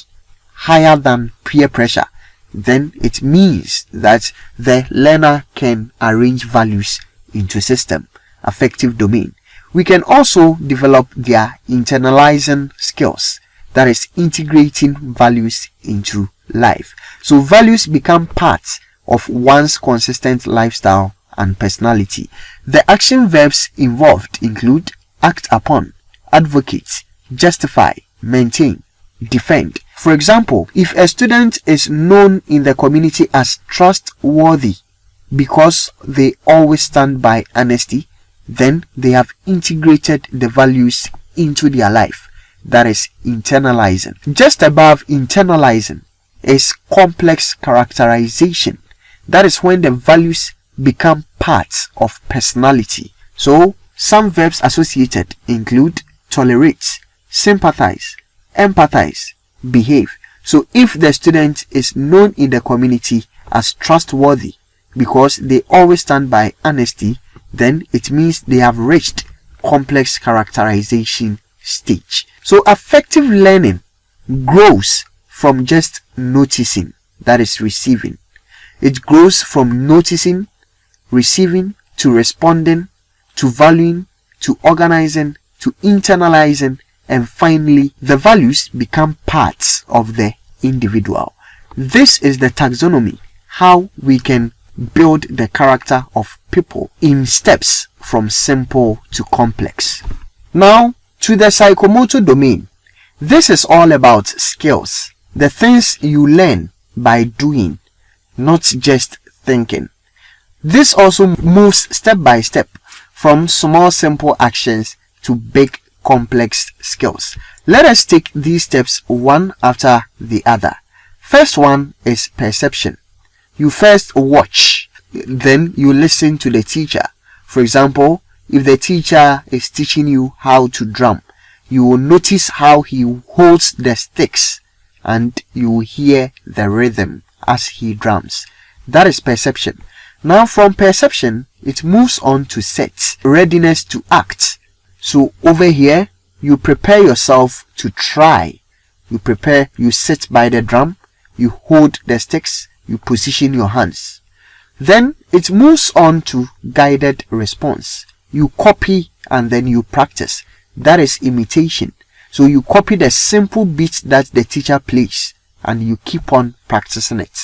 higher than peer pressure, then it means that the learner can arrange values into a system, affective domain. We can also develop their internalizing skills, that is, integrating values into life. So values become parts of one's consistent lifestyle and personality. The action verbs involved include act upon, advocate, justify, maintain, defend. For example, if a student is known in the community as trustworthy because they always stand by honesty, then they have integrated the values into their life. That is internalizing. Just above internalizing is complex characterization. That is when the values become parts of personality. So some verbs associated include tolerate, sympathize, empathize, behave. So if the student is known in the community as trustworthy because they always stand by honesty, then it means they have reached complex characterization stage. So affective learning grows from just noticing, that is receiving. It grows from noticing, receiving, to responding, to valuing, to organizing, to internalizing, and finally the values become parts of the individual. This is the taxonomy, how we can build the character of people in steps from simple to complex. Now to the psychomotor domain. This is all about skills, the things you learn by doing, not just thinking. This also moves step by step from small simple actions to big complex skills. Let us take these steps one after the other. First one is perception. You first watch, then you listen to the teacher. For example, if the teacher is teaching you how to drum, you will notice how he holds the sticks and you will hear the rhythm as he drums. That is perception. Now from perception, it moves on to set, readiness to act. So over here, you prepare yourself to try. You sit by the drum, you hold the sticks, you position your hands. Then it moves on to guided response. You copy and then you practice. That is imitation. So you copy the simple beat that the teacher plays and you keep on practicing it.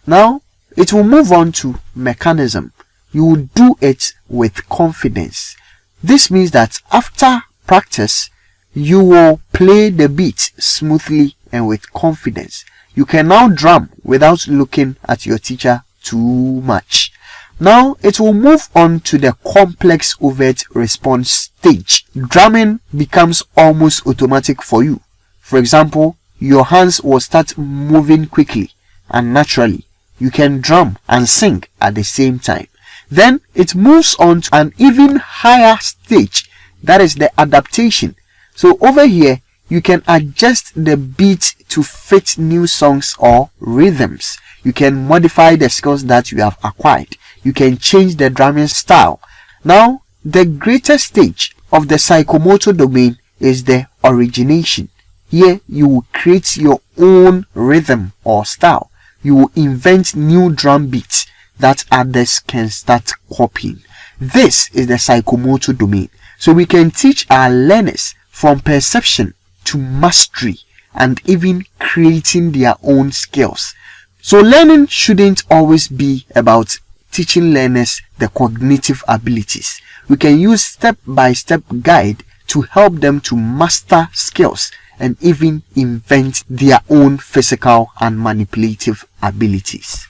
Now it will move on to mechanism. You will do it with confidence. This means that after practice, you will play the beat smoothly and with confidence. You can now drum without looking at your teacher too much. Now it will move on to the complex overt response stage. Drumming becomes almost automatic for you. For example, your hands will start moving quickly and naturally. You can drum and sing at the same time. Then it moves on to an even higher stage. That is the adaptation. So over here, you can adjust the beat to fit new songs or rhythms. You can modify the skills that you have acquired. You can change the drumming style. Now, the greatest stage of the psychomotor domain is the origination. Here, you will create your own rhythm or style. You will invent new drum beats that others can start copying. This is the psychomotor domain. So we can teach our learners from perception to mastery and even creating their own skills. So learning shouldn't always be about teaching learners the cognitive abilities. We can use step-by-step guide to help them to master skills and even invent their own physical and manipulative abilities.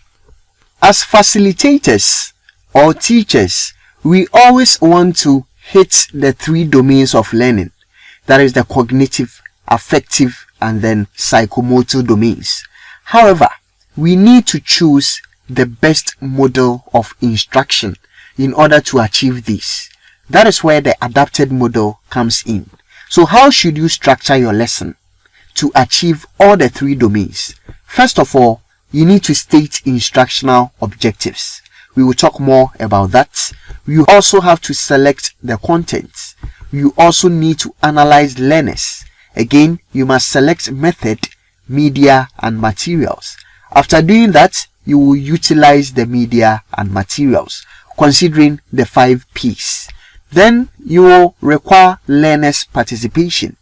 As facilitators or teachers, we always want to hit the three domains of learning. That is the cognitive, affective, and then psychomotor domains. However, we need to choose the best model of instruction in order to achieve this. That is where the adapted model comes in. So how should you structure your lesson to achieve all the three domains? First of all, you need to state instructional objectives. We will talk more about that. You also have to select the content. You also need to analyze learners. Again, you must select method, media, and materials. After doing that, you will utilize the media and materials, considering the 5 P's. Then you will require learners' participation.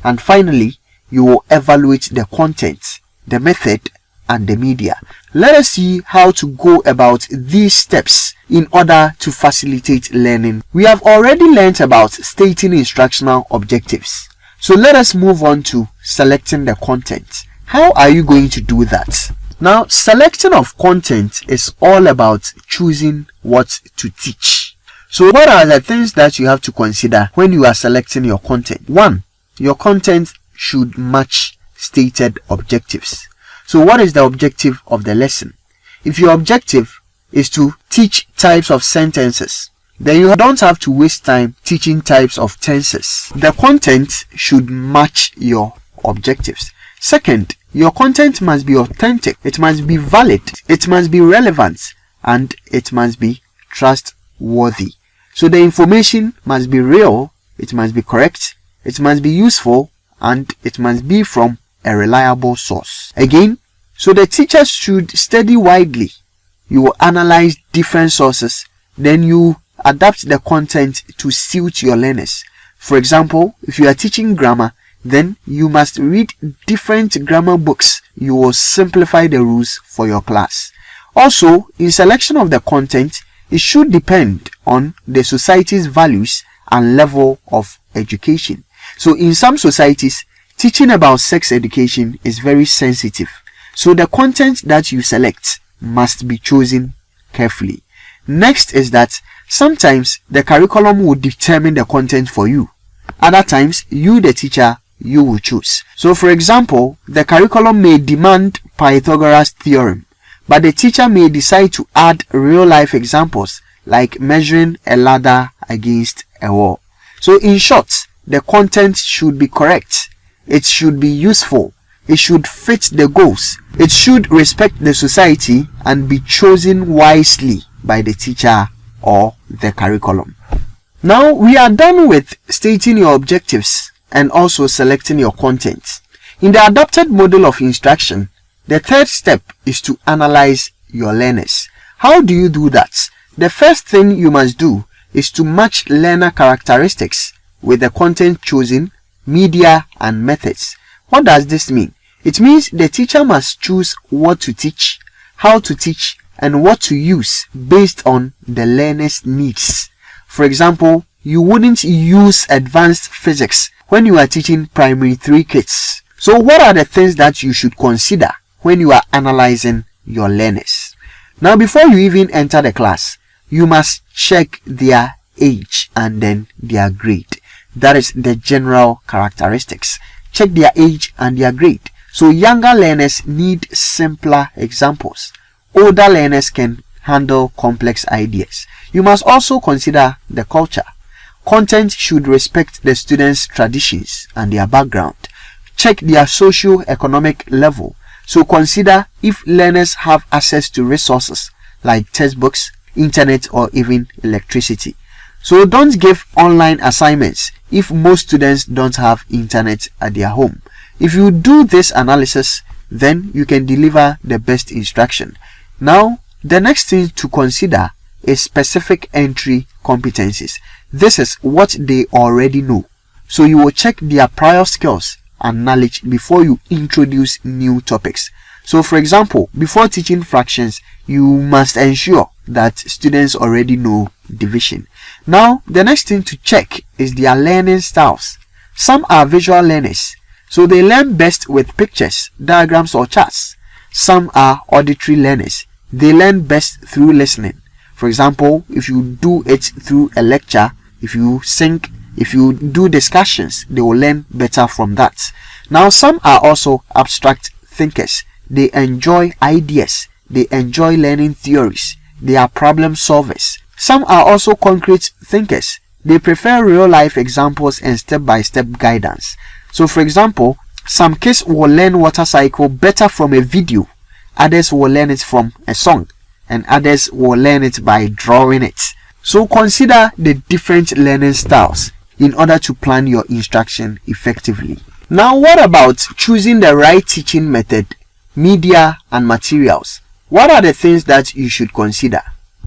And finally, you will evaluate the content, the method, and the media. Let us see how to go about these steps in order to facilitate learning. We have already learned about stating instructional objectives. So let us move on to selecting the content. How are you going to do that? Now, selection of content is all about choosing what to teach. So what are the things that you have to consider when you are selecting your content? 1. Your content should match stated objectives. So what is the objective of the lesson? If your objective is to teach types of sentences, then you don't have to waste time teaching types of tenses. The content should match your objectives. Second, your content must be authentic. It must be valid. It must be relevant. And it must be trustworthy. So the information must be real. It must be correct. It must be useful. And it must be from a reliable source. Again, so the teachers should study widely. You will analyze different sources. Then you adapt the content to suit your learners. For example, if you are teaching grammar, then you must read different grammar books. You will simplify the rules for your class. Also, in selection of the content, it should depend on the society's values and level of education. So in some societies, teaching about sex education is very sensitive. So the content that you select must be chosen carefully. Next is that sometimes the curriculum will determine the content for you. Other times, you, the teacher, you will choose. So for example, the curriculum may demand Pythagoras theorem, but the teacher may decide to add real-life examples like measuring a ladder against a wall. So in short, the content should be correct, it should be useful, it should fit the goals, it should respect the society, and be chosen wisely by the teacher or the curriculum. Now we are done with stating your objectives and also selecting your content. In the adapted model of instruction, the third step is to analyze your learners. How do you do that? The first thing you must do is to match learner characteristics with the content chosen, media, and methods. What does this mean? It means the teacher must choose what to teach, how to teach, and what to use based on the learner's needs. For example, you wouldn't use advanced physics when you are teaching primary 3 kids. So what are the things that you should consider when you are analyzing your learners? Now, before you even enter the class, you must check their age and then their grade. That is the general characteristics. Check their age and their grade. So younger learners need simpler examples. Older learners can handle complex ideas. You must also consider the culture. Content should respect the students' traditions and their background. Check their socio-economic level. So consider if learners have access to resources like textbooks, internet, or even electricity. So don't give online assignments if most students don't have internet at their home. If you do this analysis, then you can deliver the best instruction. Now, the next thing to consider is specific entry competencies. This is what they already know. So you will check their prior skills and knowledge before you introduce new topics. So for example, before teaching fractions, you must ensure that students already know division. Now, the next thing to check is their learning styles. Some are visual learners, so they learn best with pictures, diagrams, or charts. Some are auditory learners. They learn best through listening. For example, if you do it through a lecture, if you sing, if you do discussions, they will learn better from that. Now, some are also abstract thinkers. They enjoy ideas. They enjoy learning theories. They are problem solvers. Some are also concrete thinkers. They prefer real-life examples and step-by-step guidance. So, for example, some kids will learn water cycle better from a video. Others will learn it from a song. And others will learn it by drawing it. So consider the different learning styles in order to plan your instruction effectively. Now, what about choosing the right teaching method, media, and materials? What are the things that you should consider?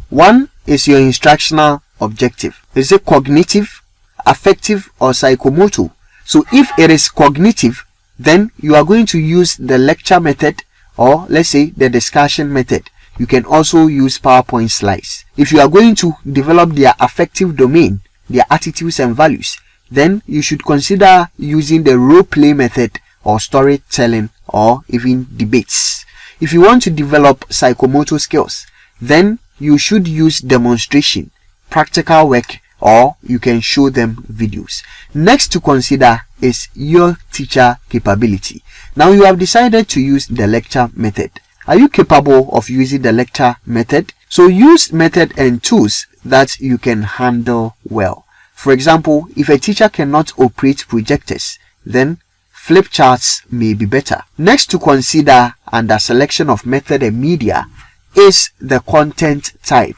One is your instructional objective. Is it cognitive, affective, or psychomotor? So if it is cognitive, then you are going to use the lecture method, or let's say the discussion method. You can also use PowerPoint slides. If you are going to develop their affective domain, their attitudes and values, then you should consider using the role play method or storytelling or even debates. If you want to develop psychomotor skills, then you should use demonstration, practical work, or you can show them videos. Next to consider is your teacher capability. Now you have decided to use the lecture method. Are you capable of using the lecture method? So use method and tools that you can handle well. For example, if a teacher cannot operate projectors, then flip charts may be better. Next to consider under selection of method and media is the content type.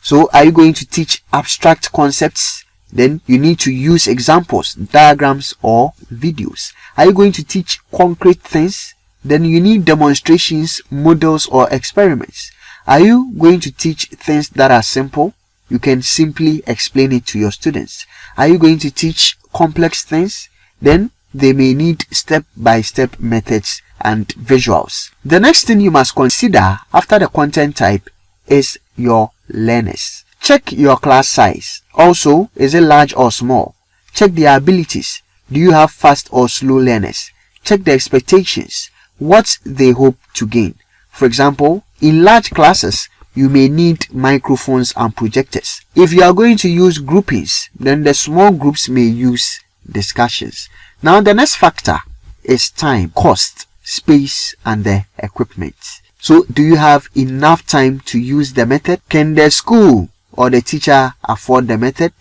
So are you going to teach abstract concepts? Then you need to use examples, diagrams, or videos. Are you going to teach concrete things? Then you need demonstrations, models, or experiments. Are you going to teach things that are simple? You can simply explain it to your students. Are you going to teach complex things? Then they may need step-by-step methods and visuals. The next thing you must consider after the content type is your learners. Check your class size. Also, is it large or small? Check their abilities. Do you have fast or slow learners? Check the expectations, what they hope to gain. For example, in large classes, you may need microphones and projectors. If you are going to use groupings, then the small groups may use discussions. Now the next factor is time, cost, space, and the equipment. So do you have enough time to use the method? Can the school or the teacher afford the method?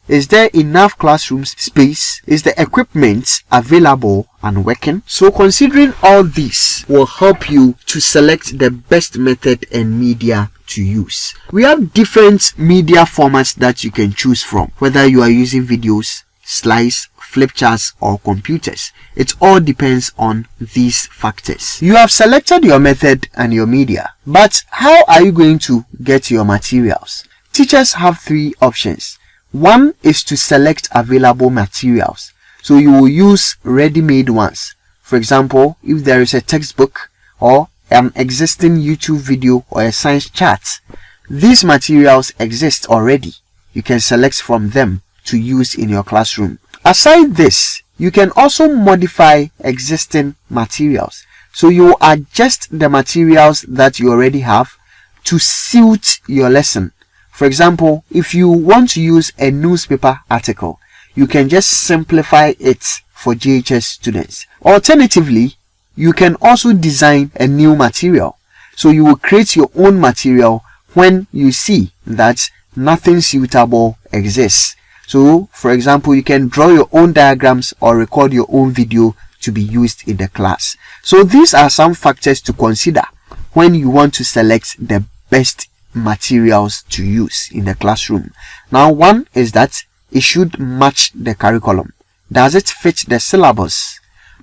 Is there enough classroom space? Is the equipment available and working? So considering all these will help you to select the best method and media to use. We have different media formats that you can choose from, whether you are using videos, slides, flip charts, or computers. It all depends on these factors. You have selected your method and your media, but how are you going to get your materials? Teachers have three options. One is to select available materials. So you will use ready-made ones. For example, if there is a textbook or an existing YouTube video or a science chart, these materials exist already. You can select from them to use in your classroom. Aside this, you can also modify existing materials. So you will adjust the materials that you already have to suit your lesson. For example, if you want to use a newspaper article, you can just simplify it for JHS students. Alternatively, you can also design a new material. So you will create your own material when you see that nothing suitable exists. So, for example, you can draw your own diagrams or record your own video to be used in the class. So these are some factors to consider when you want to select the best materials to use in the classroom. Now, one is that it should match the curriculum. Does it fit the syllabus?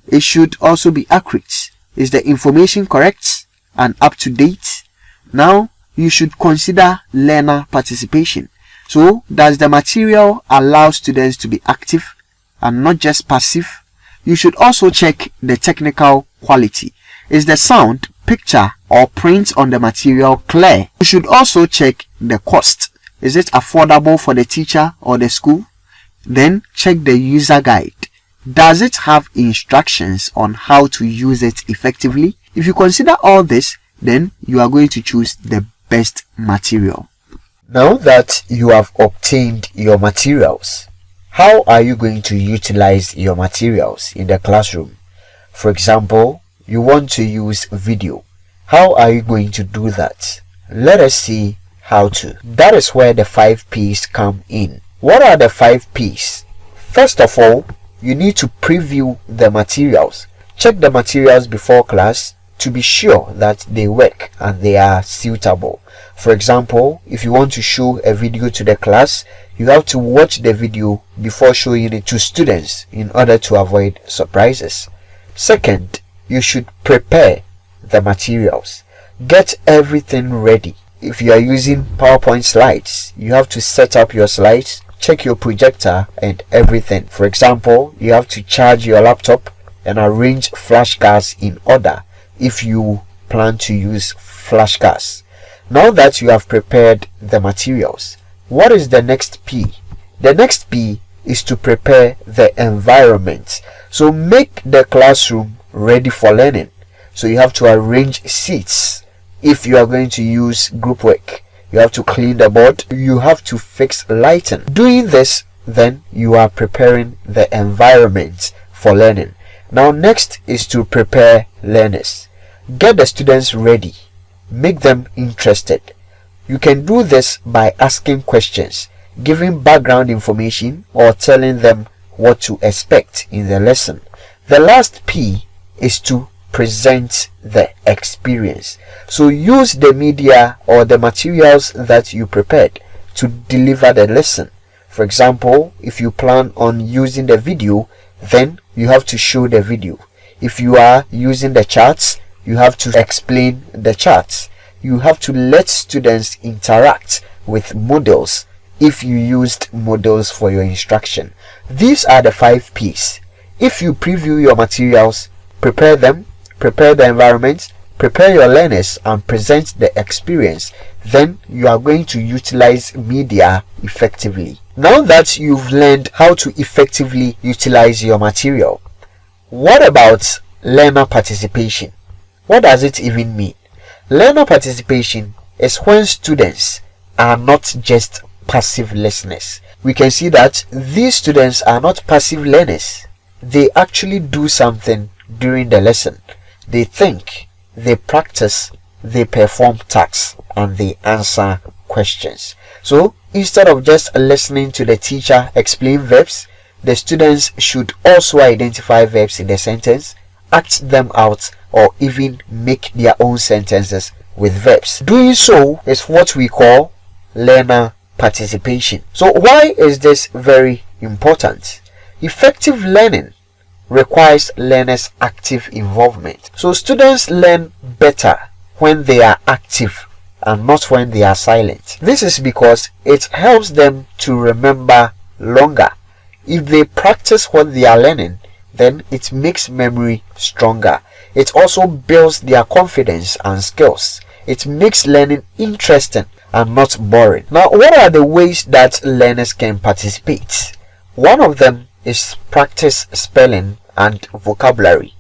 It should also be accurate. Is the information correct and up to date? Now, you should consider learner participation. So, does the material allow students to be active and not just passive? You should also check the technical quality. Is the sound, picture, or print on the material clear? You should also check the cost. Is it affordable for the teacher or the school? Then check the user guide. Does it have instructions on how to use it effectively? If you consider all this, then you are going to choose the best material. Now that you have obtained your materials, how are you going to utilize your materials in the classroom? For example, you want to use video. How are you going to do that? Let us see how to. That is where the 5 P's come in. What are the 5 P's? First of all, you need to preview the materials. Check the materials before class to be sure that they work and they are suitable. For example, if you want to show a video to the class, you have to watch the video before showing it to students in order to avoid surprises. Second, you should prepare the materials. Get everything ready. If you are using PowerPoint slides, you have to set up your slides, check your projector and everything. For example, you have to charge your laptop and arrange flashcards in order if you plan to use flashcards. Now that you have prepared the materials, what is the next P? The next P is to prepare the environment. So make the classroom ready for learning. So you have to arrange seats. If you are going to use group work, you have to clean the board. You have to fix lighting. Doing this, then you are preparing the environment for learning. Now next is to prepare learners. Get the students ready. Make them interested. You can do this by asking questions, giving background information, or telling them what to expect in the lesson. The last P is to present the experience. So use the media or the materials that you prepared to deliver the lesson. For example, if you plan on using the video, then you have to show the video. If you are using the charts, you have to explain the charts. You have to let students interact with models if you used models for your instruction. These are the 5 P's. If you preview your materials, prepare them, prepare the environment, prepare your learners, and present the experience, then you are going to utilize media effectively. Now that you've learned how to effectively utilize your material, what about learner participation? What does it even mean? Learner participation is when students are not just passive listeners. We can see that these students are not passive learners. they actually do something during the lesson. They think, they practice, they perform tasks, and they answer questions. So instead of just listening to the teacher explain verbs, the students should also identify verbs in the sentence, act them out, or even make their own sentences with verbs. Doing so is what we call learner participation. So why is this very important? Effective learning requires learners' active involvement. So students learn better when they are active and not when they are silent. This is because it helps them to remember longer. If they practice what they are learning, then it makes memory stronger. It also builds their confidence and skills. It makes learning interesting and not boring. Now, what are the ways that learners can participate? One of them is practice spelling and vocabulary.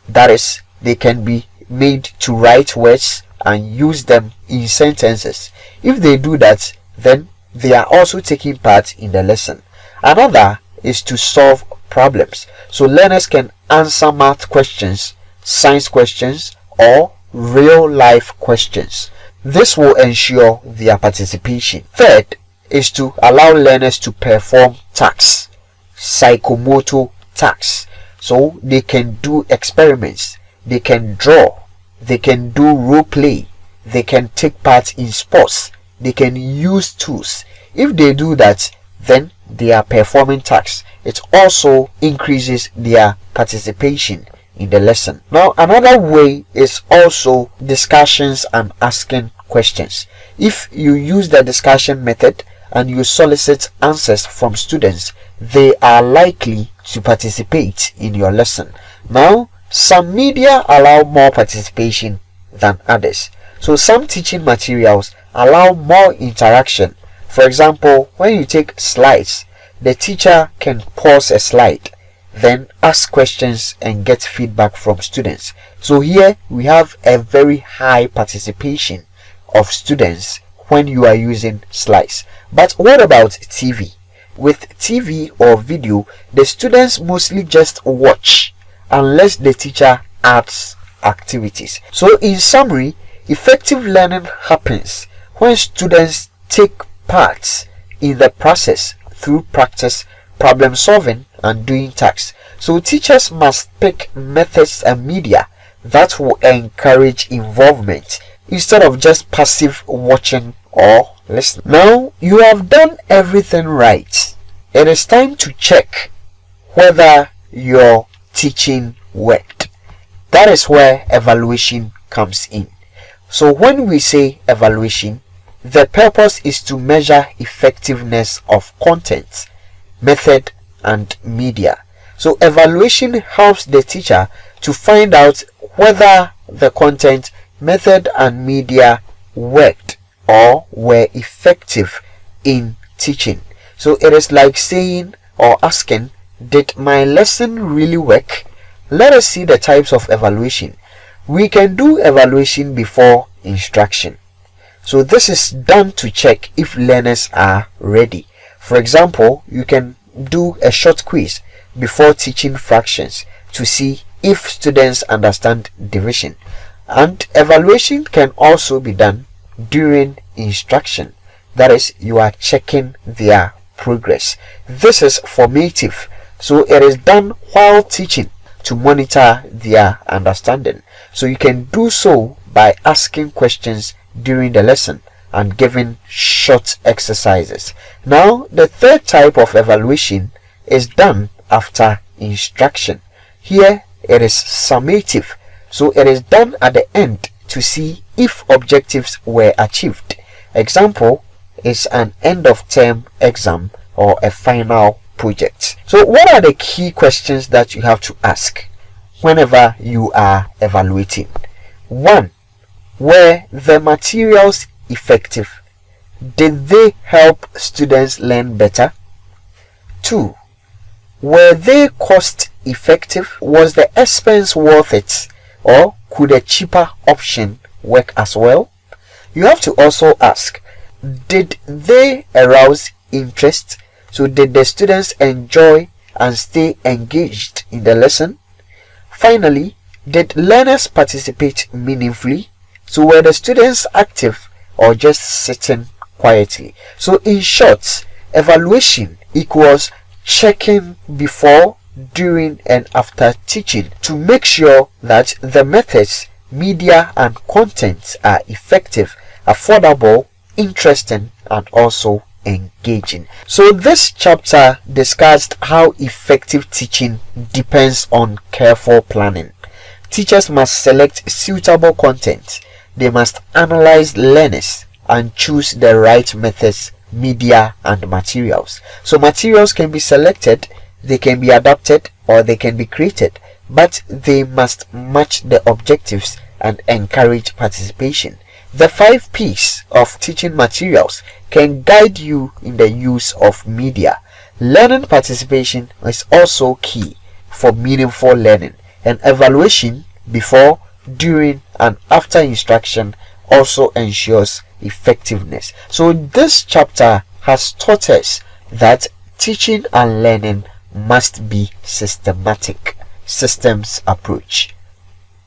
That is, they can be made to write words and use them in sentences. If they do that, then they are also taking part in the lesson. Another is to solve problems. So learners can answer math questions, science questions, or real life questions. This will ensure their participation. Third is to allow learners to perform tasks, psychomotor tasks. So they can do experiments, they can draw, they can do role play, they can take part in sports, they can use tools. If they do that, then they are performing tasks. It also increases their participation in the lesson. Now, another way is also discussions and asking questions. If you use the discussion method and you solicit answers from students, they are likely to participate in your lesson. Now, some media allow more participation than others. So some teaching materials allow more interaction. For example, when you take slides, the teacher can pause a slide, then ask questions and get feedback from students. So here we have a very high participation of students when you are using slides. But what about TV? With TV or video, the students mostly just watch unless the teacher adds activities. So in summary, effective learning happens when students take part in the process through practice, problem solving, and doing tasks. So teachers must pick methods and media that will encourage involvement instead of just passive watching or listening. Now you have done everything right. It is time to check whether your teaching worked. That is where evaluation comes in. So when we say evaluation, the purpose is to measure effectiveness of content, method, and media. So evaluation helps the teacher to find out whether the content, method, and media worked or were effective in teaching. So it is like saying or asking, did my lesson really work? Let us see the types of evaluation. We can do evaluation before instruction. So this is done to check if learners are ready. For example, you can do a short quiz before teaching fractions to see if students understand division. And evaluation can also be done during instruction. That is, you are checking their progress. This is formative. So it is done while teaching to monitor their understanding. So you can do so by asking questions during the lesson and giving short exercises. Now, the third type of evaluation is done after instruction. Here it is summative. So it is done at the end to see if objectives were achieved. Example is an end of term exam or a final project. So what are the key questions that you have to ask whenever you are evaluating? 1. Were the materials effective? Did they help students learn better? 2. Were they cost effective? Was the expense worth it? Or could a cheaper option work as well? You have to also ask, did they arouse interest? So did the students enjoy and stay engaged in the lesson? Finally, did learners participate meaningfully? So were the students active or just sitting quietly? So in short, evaluation equals checking before, during and after teaching to make sure that the methods, media and content are effective, affordable, interesting and also engaging. So this chapter discussed how effective teaching depends on careful planning. Teachers must select suitable content. They must analyze learners and choose the right methods, media and materials. So materials can be selected, they can be adapted or they can be created, but they must match the objectives and encourage participation. The 5 P's of teaching materials can guide you in the use of media. Learning participation is also key for meaningful learning, and evaluation before, during and after instruction also ensures effectiveness. So this chapter has taught us that teaching and learning must be systematic, systems approach.